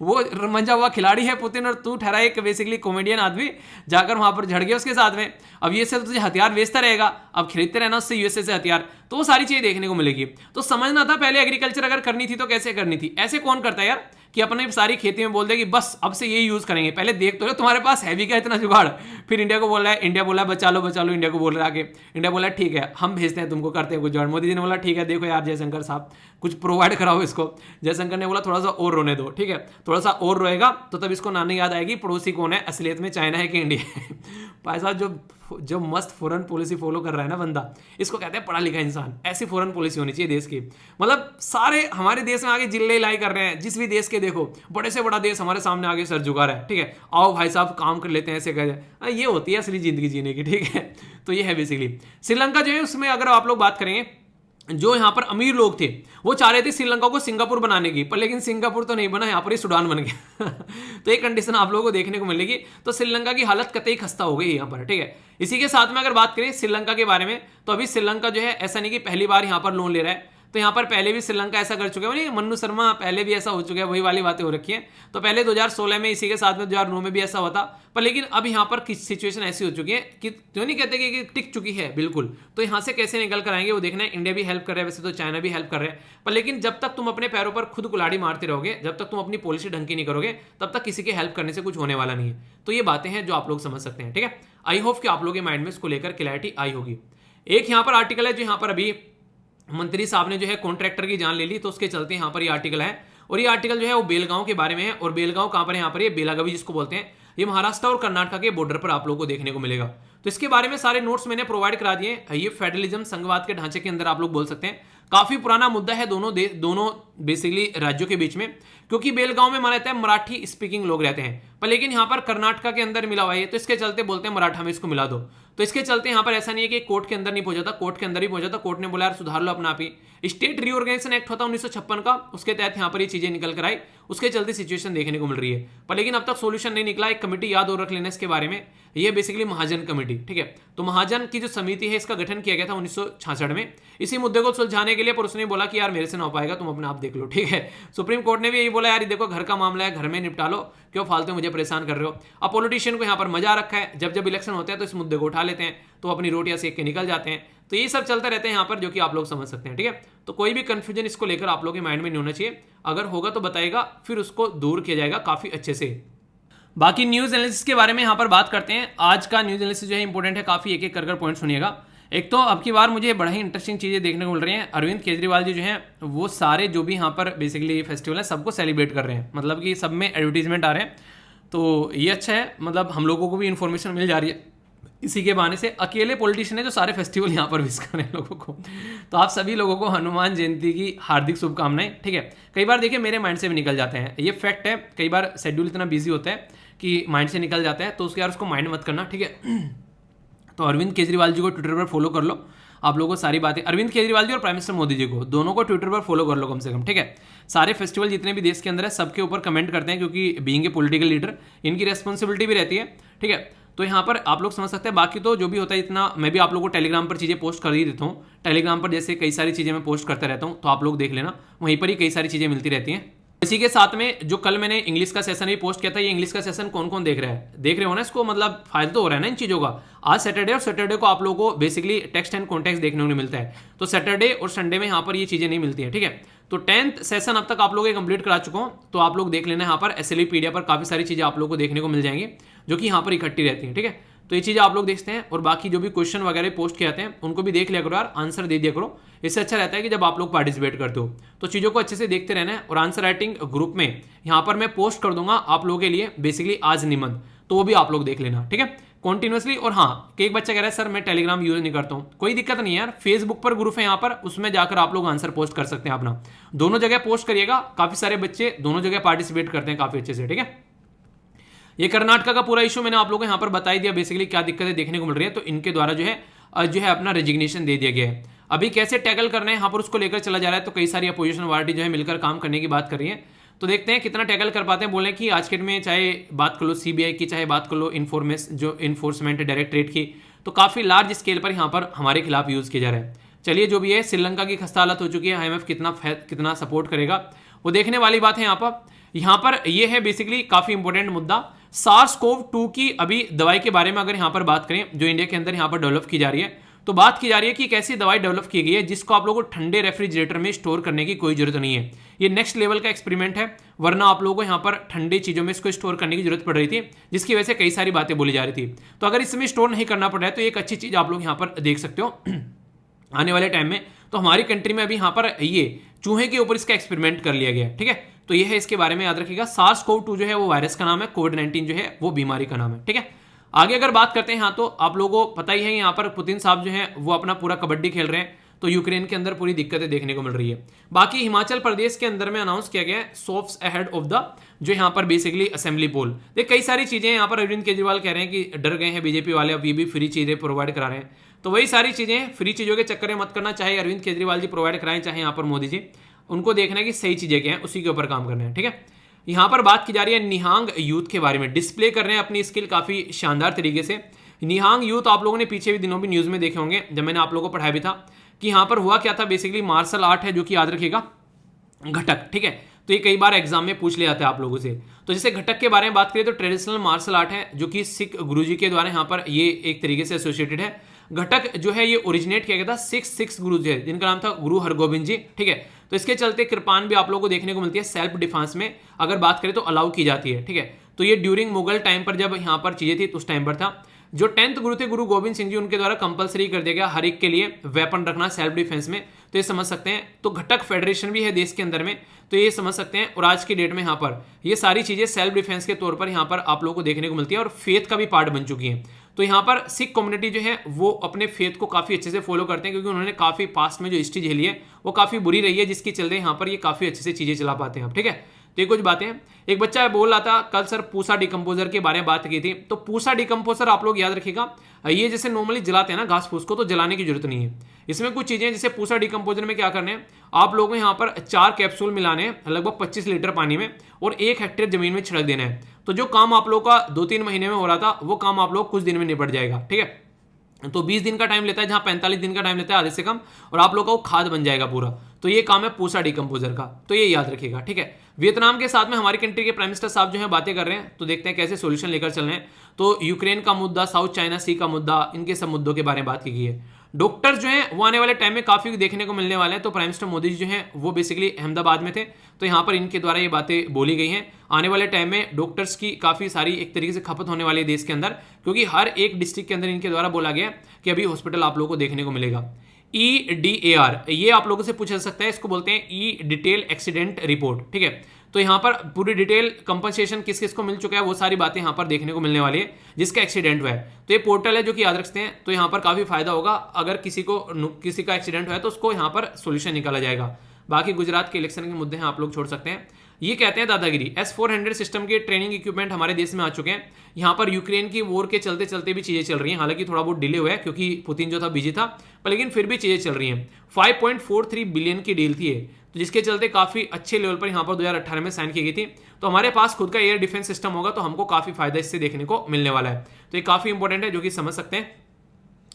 वो मंजा हुआ खिलाड़ी है पुतिन, और तू ठहरा एक बेसिकली कॉमेडियन आदमी, जाकर वहां पर झड़ गया उसके साथ में। अब ये सब तुझे हथियार बेचता रहेगा, अब खरीदते रहना उससे यूएसए से हथियार, तो वो सारी चीजें देखने को मिलेगी। तो समझना था पहले एग्रीकल्चर अगर करनी थी तो कैसे करनी थी। ऐसे कौन करता है यार कि अपने सारी खेती में बोल दे कि बस अब से ये यूज करेंगे। पहले देख तो लो तुम्हारे पास है भी क्या इतना जुगाड़। फिर इंडिया को बोल रहा है, इंडिया बोला है बचा लो, इंडिया को बोल रहा है आगे, इंडिया बोला ठीक है हम भेजते हैं तुमको, करते हैं कुछ जुगाड़। मोदी जी ने बोला ठीक है देखो यार जयशंकर साहब कुछ प्रोवाइड कराओ इसको। जयशंकर ने बोला थोड़ा सा और रोने दो, ठीक है, थोड़ा सा और रोएगा तो तब इसको नानी याद आएगी पड़ोसी कौन है असलियत में, चाइना है कि इंडिया है। भाई साहब जो मस्त फॉरेन पॉलिसी फॉलो कर रहा है ना बंदा, इसको कहते हैं पढ़ा लिखा इंसान। ऐसी फॉरेन पॉलिसी होनी चाहिए देश की। मतलब सारे हमारे देश में आगे जिले लाई कर रहे हैं, जिस भी देश के देखो बड़े से बड़ा देश हमारे सामने आगे सर झुका रहा है, ठीक है, आओ भाई साहब काम कर लेते हैं, ऐसे कह, ये होती है असली जिंदगी जीने की, ठीक है। तो ये है बेसिकली श्रीलंका जो है, उसमें अगर आप लोग बात करेंगे, जो यहाँ पर अमीर लोग थे वो चाह रहे थे श्रीलंका को सिंगापुर बनाने की, पर लेकिन सिंगापुर तो नहीं बना, यहाँ पर ही सूडान बन गया। तो एक कंडीशन आप लोगों को देखने को मिलेगी। तो श्रीलंका की हालत कतई खस्ता हो गई यहाँ पर, ठीक है। इसी के साथ में अगर बात करें श्रीलंका के बारे में, तो अभी श्रीलंका जो है ऐसा नहीं कि पहली बार यहाँ पर लोन ले रहा है, तो यहाँ पर पहले भी श्रीलंका ऐसा कर चुका है, नहीं मन्नू शर्मा पहले भी ऐसा हो चुका है, वही वाली बातें हो रखी हैं। तो पहले 2016 में, इसी के साथ में 2009 में भी ऐसा हुआ था, पर लेकिन अब यहाँ पर सिचुएशन ऐसी हो चुकी है कि जो नहीं कहते कि टिक चुकी है बिल्कुल। तो यहाँ से कैसे निकल कर आएंगे वो देखना है। इंडिया भी हेल्प कर रहा है, वैसे तो चाइना भी हेल्प कर रहा है, पर लेकिन जब तक तुम अपने पैरों पर खुद कुल्हाड़ी मारते रहोगे, जब तक तुम अपनी पॉलिसी ढंग की नहीं करोगे, तब तक किसी के हेल्प करने से कुछ होने वाला नहीं है। तो ये बातें हैं जो आप लोग समझ सकते हैं, ठीक है। आई होप कि आप लोगों के माइंड में इसको लेकर क्लैरिटी आई होगी। एक यहाँ पर आर्टिकल है जो यहाँ पर अभी मंत्री साहब ने जो है कॉन्ट्रैक्टर की जान ले ली, तो उसके चलते यहाँ पर ये आर्टिकल है। और ये आर्टिकल जो है वो बेलगांव के बारे में है। और बेलगांव कहाँ पर है? यहाँ पर ये बेलागावी जिसको बोलते हैं, ये महाराष्ट्र और कर्नाटक के बॉर्डर पर आप लोगों को देखने को मिलेगा। तो इसके बारे में सारे नोट्स मैंने प्रोवाइड करा दिए। ये फेडरलिज्म संघवाद के ढांचे के अंदर आप लोग बोल सकते हैं। काफी पुराना मुद्दा है दोनों बेसिकली राज्यों के बीच में, क्योंकि बेलगांव में माना जाता है मराठी स्पीकिंग लोग रहते हैं, पर लेकिन यहाँ पर कर्नाटक के अंदर मिला हुआ है, तो इसके चलते बोलते हैं मराठा में इसको मिला दो। तो इसके चलते यहाँ पर ऐसा नहीं है कि कोर्ट के अंदर नहीं पहुंचा था, कोर्ट के अंदर ही पहुंचा था। कोर्ट ने बोला यार सुधार लो अपना आप ही। स्टेट रीऑर्गेनाइजेशन एक्ट होता 1956 का, उसके तहत यहाँ पर ये चीजें निकल कर आई, उसके चलते सिचुएशन देखने को मिल रही है। पर लेकिन अब तक सोल्यूशन नहीं निकला। एक कमेटी याद और रख लेना इसके बारे में, ये बेसिकली महाजन कमेटी, ठीक है। तो महाजन की जो समिति है इसका गठन किया गया था 1966 में इसी मुद्दे को सुलझाने के लिए, पर उसने बोला कि यार मेरे से ना हो पाएगा, तुम अपने आप देख लो, ठीक है। सुप्रीम कोर्ट ने भी यही बोला, यार देखो घर का मामला है, घर में निपटा लो, क्यों फालतू मुझे परेशान कर रहे हो। अब पॉलिटिशियन को यहाँ पर मजा रखा है, जब जब इलेक्शन होते हैं तो इस मुद्दे को उठा लेते हैं, तो अपनी रोटियां सेक के निकल जाते हैं। तो ये सब चलता रहते हैं यहाँ पर, जो कि आप लोग समझ सकते हैं, ठीक है। तो कोई भी कंफ्यूजन इसको लेकर आप लोगों के माइंड में नहीं होना चाहिए। अगर होगा तो बताएगा, फिर उसको दूर किया जाएगा काफी अच्छे से। बाकी न्यूज एनालिसिस के बारे में यहाँ पर बात करते हैं। आज का न्यूज एनालिसिस जो है इंपॉर्टेंट है, काफी एक एक कर पॉइंट सुनिएगा। एक तो अब की बार मुझे बड़ा ही इंटरेस्टिंग चीजें देखने को मिल रही हैं। अरविंद केजरीवाल जी जो हैं वो सारे जो भी यहाँ पर बेसिकली फेस्टिवल है सबको सेलिब्रेट कर रहे हैं, मतलब कि सब में एडवर्टीजमेंट आ रहे हैं। तो ये अच्छा है, मतलब हम लोगों को भी इन्फॉर्मेशन मिल जा रही है इसी के बहाने से। अकेले पॉलिटिशियन है जो सारे फेस्टिवल यहाँ पर विश कर रहे हैं लोगों को। तो आप सभी लोगों को हनुमान जयंती की हार्दिक शुभकामनाएं, ठीक है। कई बार देखिए मेरे माइंड से भी निकल जाते हैं, ये फैक्ट है। कई बार शेड्यूल इतना बिजी होता है कि माइंड से निकल जाता है, तो उसके यार उसको माइंड मत करना, ठीक है। तो अरविंद केजरीवाल जी को ट्विटर पर फॉलो कर लो, आप लोगों को सारी बातें, अरविंद केजरीवाल जी और प्राइम मिनिस्टर मोदी जी को दोनों को ट्विटर पर फॉलो कर लो कम से कम, ठीक है। सारे फेस्टिवल जितने भी देश के अंदर है सबके ऊपर कमेंट करते हैं, क्योंकि बीइंग ए पॉलिटिकल लीडर इनकी रेस्पॉन्सिबिलिटी भी रहती है, ठीक है। तो यहाँ पर आप लोग समझ सकते हैं। बाकी तो जो भी होता है इतना मैं भी आप लोगों को टेलीग्राम पर चीज़ें पोस्ट कर ही देता हूँ। टेलीग्राम पर जैसे कई सारी चीज़ें मैं पोस्ट करता रहता हूँ, तो आप लोग देख लेना, वहीं पर ही कई सारी चीज़ें मिलती रहती हैं। इसी के साथ में जो कल मैंने इंग्लिश का सेशन भी पोस्ट किया था, ये इंग्लिश का सेशन कौन कौन देख रहा है, देख रहे हो ना इसको, मतलब फायदा तो हो रहा है ना इन चीज़ों का। आज सैटरडे और सैटरडे को आप लोगों को बेसिकली टेक्स्ट एंड कॉन्टेक्स्ट देखने को नहीं मिलता है, तो सैटरडे और संडे में यहाँ पर ये चीज़ें नहीं मिलती हैं, ठीक है। तो 10th सेशन अब तक आप लोगों कंप्लीट करा चुका हूँ, तो आप लोग देख लेना यहाँ पर SLE पीडिया पर काफ़ी सारी चीज़ें आप लोग को देखने को मिल जाएंगी जो कि यहाँ पर इकट्ठी रहती हैं, ठीक है। तो ये चीज़ें आप लोग देखते हैं, और बाकी जो भी क्वेश्चन वगैरह पोस्ट किए जाते हैं उनको भी देख लिया करो यार, आंसर दे दिया करो। इससे अच्छा रहता है कि जब आप लोग पार्टिसिपेट करते हो तो चीज़ों को अच्छे से देखते रहना है। और आंसर राइटिंग ग्रुप में यहाँ पर मैं पोस्ट कर दूंगा आप लोगों के लिए बेसिकली आज निबंध, तो वो भी आप लोग देख लेना, ठीक है, कॉन्टिन्यूसली। और हाँ, कि एक बच्चा कह रहा है सर मैं टेलीग्राम यूज नहीं करता हूँ, कोई दिक्कत नहीं है यार, फेसबुक पर ग्रुप है यहाँ पर, उसमें जाकर आप लोग आंसर पोस्ट कर सकते हैं अपना, दोनों जगह पोस्ट करिएगा, काफ़ी सारे बच्चे दोनों जगह पार्टिसिपेट करते हैं काफ़ी अच्छे से, ठीक है। ये कर्नाटका का पूरा इशू मैंने आप लोगों को यहाँ पर बता ही दिया बेसिकली क्या दिक्कतें देखने को मिल रही है, तो इनके द्वारा जो है अपना रेजिग्नेशन दे दिया गया है। अभी कैसे टैकल करना है यहाँ पर उसको लेकर चला जा रहा है, तो कई सारी अपोजिशन पार्टी जो है मिलकर काम करने की बात कर रही है, तो देखते हैं कितना टैकल कर पाते हैं। बोले कि आज के डेट में चाहे बात कर लो CBI की, चाहे बात कर लो इन्फोर्समेंट डायरेक्टरेट की, तो काफ़ी लार्ज स्केल पर यहाँ पर हमारे खिलाफ यूज़ किया जा रहा है। चलिए जो भी है, श्रीलंका की खस्ता हालत हो चुकी है, IMF कितना सपोर्ट करेगा वो देखने वाली बात है। यहाँ पर ये है बेसिकली काफ़ी इंपॉर्टेंट मुद्दा, SARS-CoV-2 की अभी दवाई के बारे में अगर यहाँ पर बात करें जो इंडिया के अंदर यहाँ पर डेवलप की जा रही है, तो बात की जा रही है कि एक ऐसी दवाई डेवलप की गई है जिसको आप लोगों को ठंडे रेफ्रिजरेटर में स्टोर करने की कोई जरूरत नहीं है। ये नेक्स्ट लेवल का एक्सपेरिमेंट है, वरना आप लोगों को यहाँ पर ठंडी चीज़ों में इसको स्टोर करने की जरूरत पड़ रही थी, जिसकी वजह से कई सारी बातें बोली जा रही थी। तो अगर इसमें स्टोर नहीं करना पड़ रहा है तो एक अच्छी चीज़ आप लोग यहाँ पर देख सकते हो आने वाले टाइम में। तो हमारी कंट्री में अभी यहाँ पर ये चूहे के ऊपर इसका एक्सपेरिमेंट कर लिया गया है, ठीक है। तो ये है, इसके बारे में याद रखिएगा। SARS-CoV-2 जो है वो वायरस का नाम है, कोविड-19 जो है वो बीमारी का नाम है, ठीक है। आगे अगर बात करते हैं यहाँ, तो आप लोगों को पता ही है यहाँ पर पुतिन साहब जो है वो अपना पूरा कबड्डी खेल रहे हैं, तो यूक्रेन के अंदर पूरी दिक्कतें देखने को मिल रही है। बाकी हिमाचल प्रदेश के अंदर में अनाउंस किया गया है सॉफ्ट अहेड ऑफ द जो यहाँ पर बेसिकली असेंबली पोल। देख कई सारी चीजें यहाँ पर अरविंद केजरीवाल कह रहे हैं कि डर गए हैं बीजेपी वाले, अब ये भी फ्री चीजें प्रोवाइड करा रहे हैं, तो वही सारी चीजें फ्री चीजों के चक्कर में मत करना, चाहे अरविंद केजरीवाल जी प्रोवाइड कराएं चाहे यहाँ पर मोदी जी, उनको देखना है कि सही चीजें क्या है, उसी के ऊपर काम करना है, ठीक है। यहाँ पर बात की जा रही है निहांग यूथ के बारे में, डिस्प्ले कर रहे हैं अपनी स्किल काफी शानदार तरीके से। निहांग यूथ आप लोगों ने पीछे भी दिनों भी न्यूज में देखे होंगे, जब मैंने आप लोगों को पढ़ाया भी था कि यहाँ पर हुआ क्या था। बेसिकली मार्शल आर्ट है जो कि याद रखिएगा घटक, ठीक है। तो ये कई बार एग्जाम में पूछ लिया जाता है आप लोगों से। तो जैसे घटक के बारे में बात करें तो ट्रेडिशनल मार्शल आर्ट है जो कि सिख गुरुजी के द्वारा यहाँ पर ये एक तरीके से एसोसिएटेड है। घटक जो है ये ओरिजिनेट किया गया था सिक्स गुरु है जिनका नाम था गुरु हरगोबिंद जी, ठीक है। तो इसके चलते कृपान भी आप लोगों को देखने को मिलती है, सेल्फ डिफेंस में अगर बात करें तो अलाउ की जाती है, ठीक है। तो ये ड्यूरिंग मुगल टाइम पर जब यहाँ पर चीजें थी तो उस टाइम पर था। जो 10th गुरु थे गुरु गोविंद सिंह जी, उनके द्वारा कंपलसरी कर दिया गया हर एक के लिए वेपन रखना सेल्फ डिफेंस में, तो ये समझ सकते हैं। तो घटक फेडरेशन भी है देश के अंदर में, तो ये समझ सकते हैं। और आज की डेट में यहाँ पर ये सारी चीजें सेल्फ डिफेंस के तौर पर यहाँ पर आप लोगों को देखने को मिलती है और फेथ का भी पार्ट बन चुकी है। तो यहाँ पर सिख कम्युनिटी जो है वो अपने फेथ को काफी अच्छे से फॉलो करते हैं, क्योंकि उन्होंने काफी पास्ट में जो हिस्ट्री झेली है वो काफी बुरी रही है, जिसके चलते यहाँ पर ये काफी अच्छे से चीजें चला पाते हैं, ठीक है। तो ये कुछ बातें हैं। एक बच्चा बोल रहा था कल सर पूसा डिकम्पोजर के बारे में बात की थी, तो पूसा डिकम्पोजर आप लोग याद रखिएगा, ये जैसे नॉर्मली जलाते हैं ना घास फूस को, तो जलाने की जरूरत नहीं है। इसमें कुछ चीजें जैसे पूसा डिकम्पोजर में क्या करने हैं, आप लोगों को यहाँ पर 4 कैप्सूल मिलाने हैं लगभग 25 लीटर पानी में और 1 हेक्टेयर जमीन में छिड़क देना है। तो जो काम आप लोगों का 2-3 महीने में हो रहा था वो काम आप लोग कुछ दिन में निपट जाएगा, ठीक है। तो 20 दिन का टाइम लेता है जहां 45 दिन का टाइम लेता है आधे से कम, और आप लोगों का वो खाद बन जाएगा पूरा। तो ये काम है पूसा डिकम्पोजर का, तो ये याद रखिएगा, ठीक है। वियतनाम के साथ में हमारी कंट्री के प्राइम मिनिस्टर साहब जो है बातें कर रहे हैं, तो देखते हैं कैसे सोल्यूशन लेकर चल रहे हैं। तो यूक्रेन का मुद्दा, साउथ चाइना सी का मुद्दा, इनके सब मुद्दों के बारे में बात की गई है। डॉक्टर जो है वो आने वाले टाइम में काफी देखने को मिलने वाले हैं। तो प्राइम मिनिस्टर मोदी जी जो हैं वो बेसिकली अहमदाबाद में थे, तो यहाँ पर इनके द्वारा ये बातें बोली गई हैं। आने वाले टाइम में डॉक्टर्स की काफी सारी एक तरीके से खपत होने वाली है देश के अंदर, क्योंकि हर एक डिस्ट्रिक्ट के अंदर इनके द्वारा बोला गया कि अभी हॉस्पिटल आप लोगों को देखने को मिलेगा। EDAR ये आप लोगों से पूछा जा सकता है, इसको बोलते हैं ई डिटेल एक्सीडेंट रिपोर्ट, ठीक है। तो यहाँ पर पूरी डिटेल कंपनसेशन किस किस को मिल चुका है वो सारी बातें यहाँ पर देखने को मिलने वाली है जिसका एक्सीडेंट हुआ है। तो ये पोर्टल है जो कि याद रखते हैं, तो यहाँ पर काफी फायदा होगा। अगर किसी का एक्सीडेंट हुआ है तो उसको यहाँ पर सोल्यूशन निकाला जाएगा। बाकी गुजरात के इलेक्शन के मुद्दे हैं आप लोग छोड़ सकते हैं। ये कहते हैं दादागिरी। S-400 सिस्टम के ट्रेनिंग इक्विपमेंट हमारे देश में आ चुके हैं। यहाँ पर यूक्रेन की वॉर के चलते चलते भी चीजें चल रही हैं, हालांकि थोड़ा बहुत डिले हुआ है क्योंकि पुतिन जो था बिजी था, पर लेकिन फिर भी चीजें चल रही हैं। 5.43 बिलियन की डील थी, तो जिसके चलते काफी अच्छे लेवल पर यहाँ पर 2018 में साइन की गई थी। तो हमारे पास खुद का एयर डिफेंस सिस्टम होगा तो हमको काफी फायदा इससे देखने को मिलने वाला है। तो ये काफी इंपॉर्टेंट है जो कि समझ सकते हैं।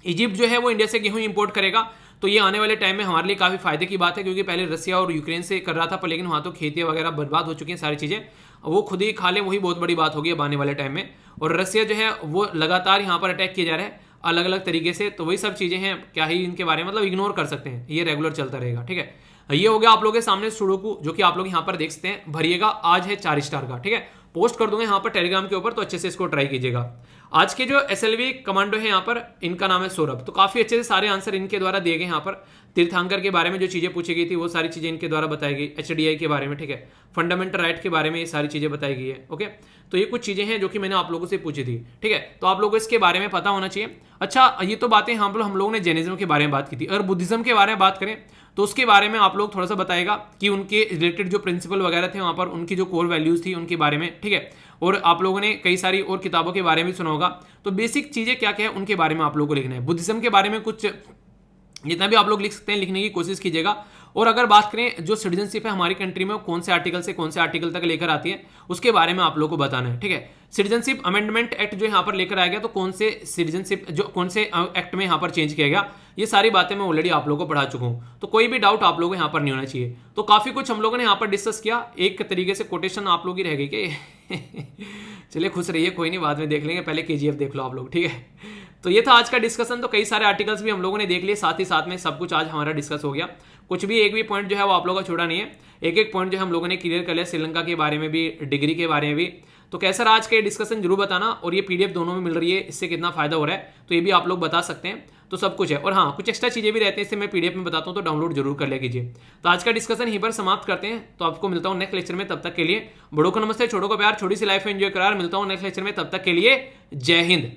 इजिप्ट जो है वो इंडिया से गेहूं इंपोर्ट करेगा, तो ये आने वाले टाइम में हमारे लिए काफ़ी फायदे की बात है, क्योंकि पहले रसिया और यूक्रेन से कर रहा था, पर लेकिन वहाँ तो खेती वगैरह बर्बाद हो चुकी हैं सारी चीज़ें, वो खुद ही खा लें वही बहुत बड़ी बात होगी अब आने वाले टाइम में। और रसिया जो है वो लगातार यहाँ पर अटैक किए जा रहा है अलग अलग तरीके से, तो वही सब चीज़ें हैं, क्या ही इनके बारे में मतलब इग्नोर कर सकते हैं, ये रेगुलर चलता रहेगा। ठीक है, ये हो गया आप लोगों के सामने सुडोकू, जो कि आप लोग यहाँ पर देख सकते हैं, भरिएगा। आज है 4 स्टार का। ठीक है, पोस्ट कर दूंगा यहाँ पर टेलीग्राम के ऊपर, तो अच्छे से इसको ट्राई कीजिएगा। आज के जो एसएलवी कमांडो है यहाँ पर, इनका नाम है सौरभ। तो काफी अच्छे से सारे आंसर इनके द्वारा दिए गए यहाँ पर। तीर्थंकर के बारे में जो चीजें पूछी गई थी वो सारी चीजें इनके द्वारा बताई गई, एचडीआई के बारे में, ठीक है, फंडामेंटल राइट के बारे में ये सारी चीजें बताई गई है। ओके, तो ये कुछ चीजें हैं जो कि मैंने आप लोगों से पूछी थी। ठीक है, तो आप लोगों को इसके बारे में पता होना चाहिए। अच्छा, ये तो बातें हम लोगों ने जैनिज्म के बारे में बात की थी। अगर बुद्धिज्म के बारे में बात करें तो उसके बारे में आप लोग थोड़ा सा बताएगा कि उनके रिलेटेड जो प्रिंसिपल वगैरह थे वहाँ पर, उनकी जो कोर वैल्यूज थी उनके बारे में। ठीक है, और आप लोगों ने कई सारी और किताबों के बारे में सुना होगा, तो बेसिक चीज़ें क्या क्या है उनके बारे में आप लोगों को लिखना है। बुद्धिज्म के बारे में कुछ जितना भी आप लोग लिख सकते हैं लिखने की कोशिश कीजिएगा। और अगर बात करें जो सिटीजनशिप है हमारी कंट्री में, कौन से आर्टिकल से कौन से आर्टिकल तक लेकर आती है, उसके बारे में आप लोगों को बताना है। ठीक है, सिटीजनशिप अमेंडमेंट एक्ट जो यहाँ पर लेकर आया गया, तो कौन से सिटीजनशिप जो कौन से एक्ट में यहाँ पर चेंज किया गया, ये सारी बातें मैं ऑलरेडी आप लोगों को पढ़ा चुका हूँ, तो कोई भी डाउट आप लोगों को यहाँ पर नहीं होना चाहिए। तो काफी कुछ हम लोगों ने यहाँ पर डिस्कस किया। एक तरीके से कोटेशन आप लोग ही रह गई कि चलिए खुश रहिए, कोई नहीं, बाद में देख लेंगे, पहले केजीएफ देख लो आप लोग। ठीक है, तो ये था आज का डिस्कशन। तो कई सारे आर्टिकल्स भी हम लोगों ने देख लिए, साथ ही साथ में सब कुछ आज हमारा डिस्कस हो गया। कुछ भी एक भी पॉइंट जो है वो आप लोगों का छोड़ा नहीं है, एक एक पॉइंट जो हम लोगों ने क्लियर कर लिया, श्रीलंका के बारे में भी, डिग्री के बारे में भी। तो कैसा रहा आज का ये डिस्कशन जरूर बताना। और ये पीडीएफ दोनों में मिल रही है, इससे कितना फायदा हो रहा है तो ये भी आप लोग बता सकते हैं। तो सब कुछ है, और हाँ कुछ एक्स्ट्रा चीजें भी रहती हैं, इससे मैं पीडीएफ में बताता हूँ, तो डाउनलोड जरूर कर लिया कीजिए। तो आज का डिस्कशन यहीं पर समाप्त करते हैं। तो आपको मिलता हूँ नेक्स्ट लेक्चर में, तब तक के लिए बड़ों को नमस्ते, छोटों को प्यार, छोटी सी लाइफ एंजॉय करार। मिलता हूँ नेक्स्ट लेक्चर में, तब तक के लिए जय हिंद।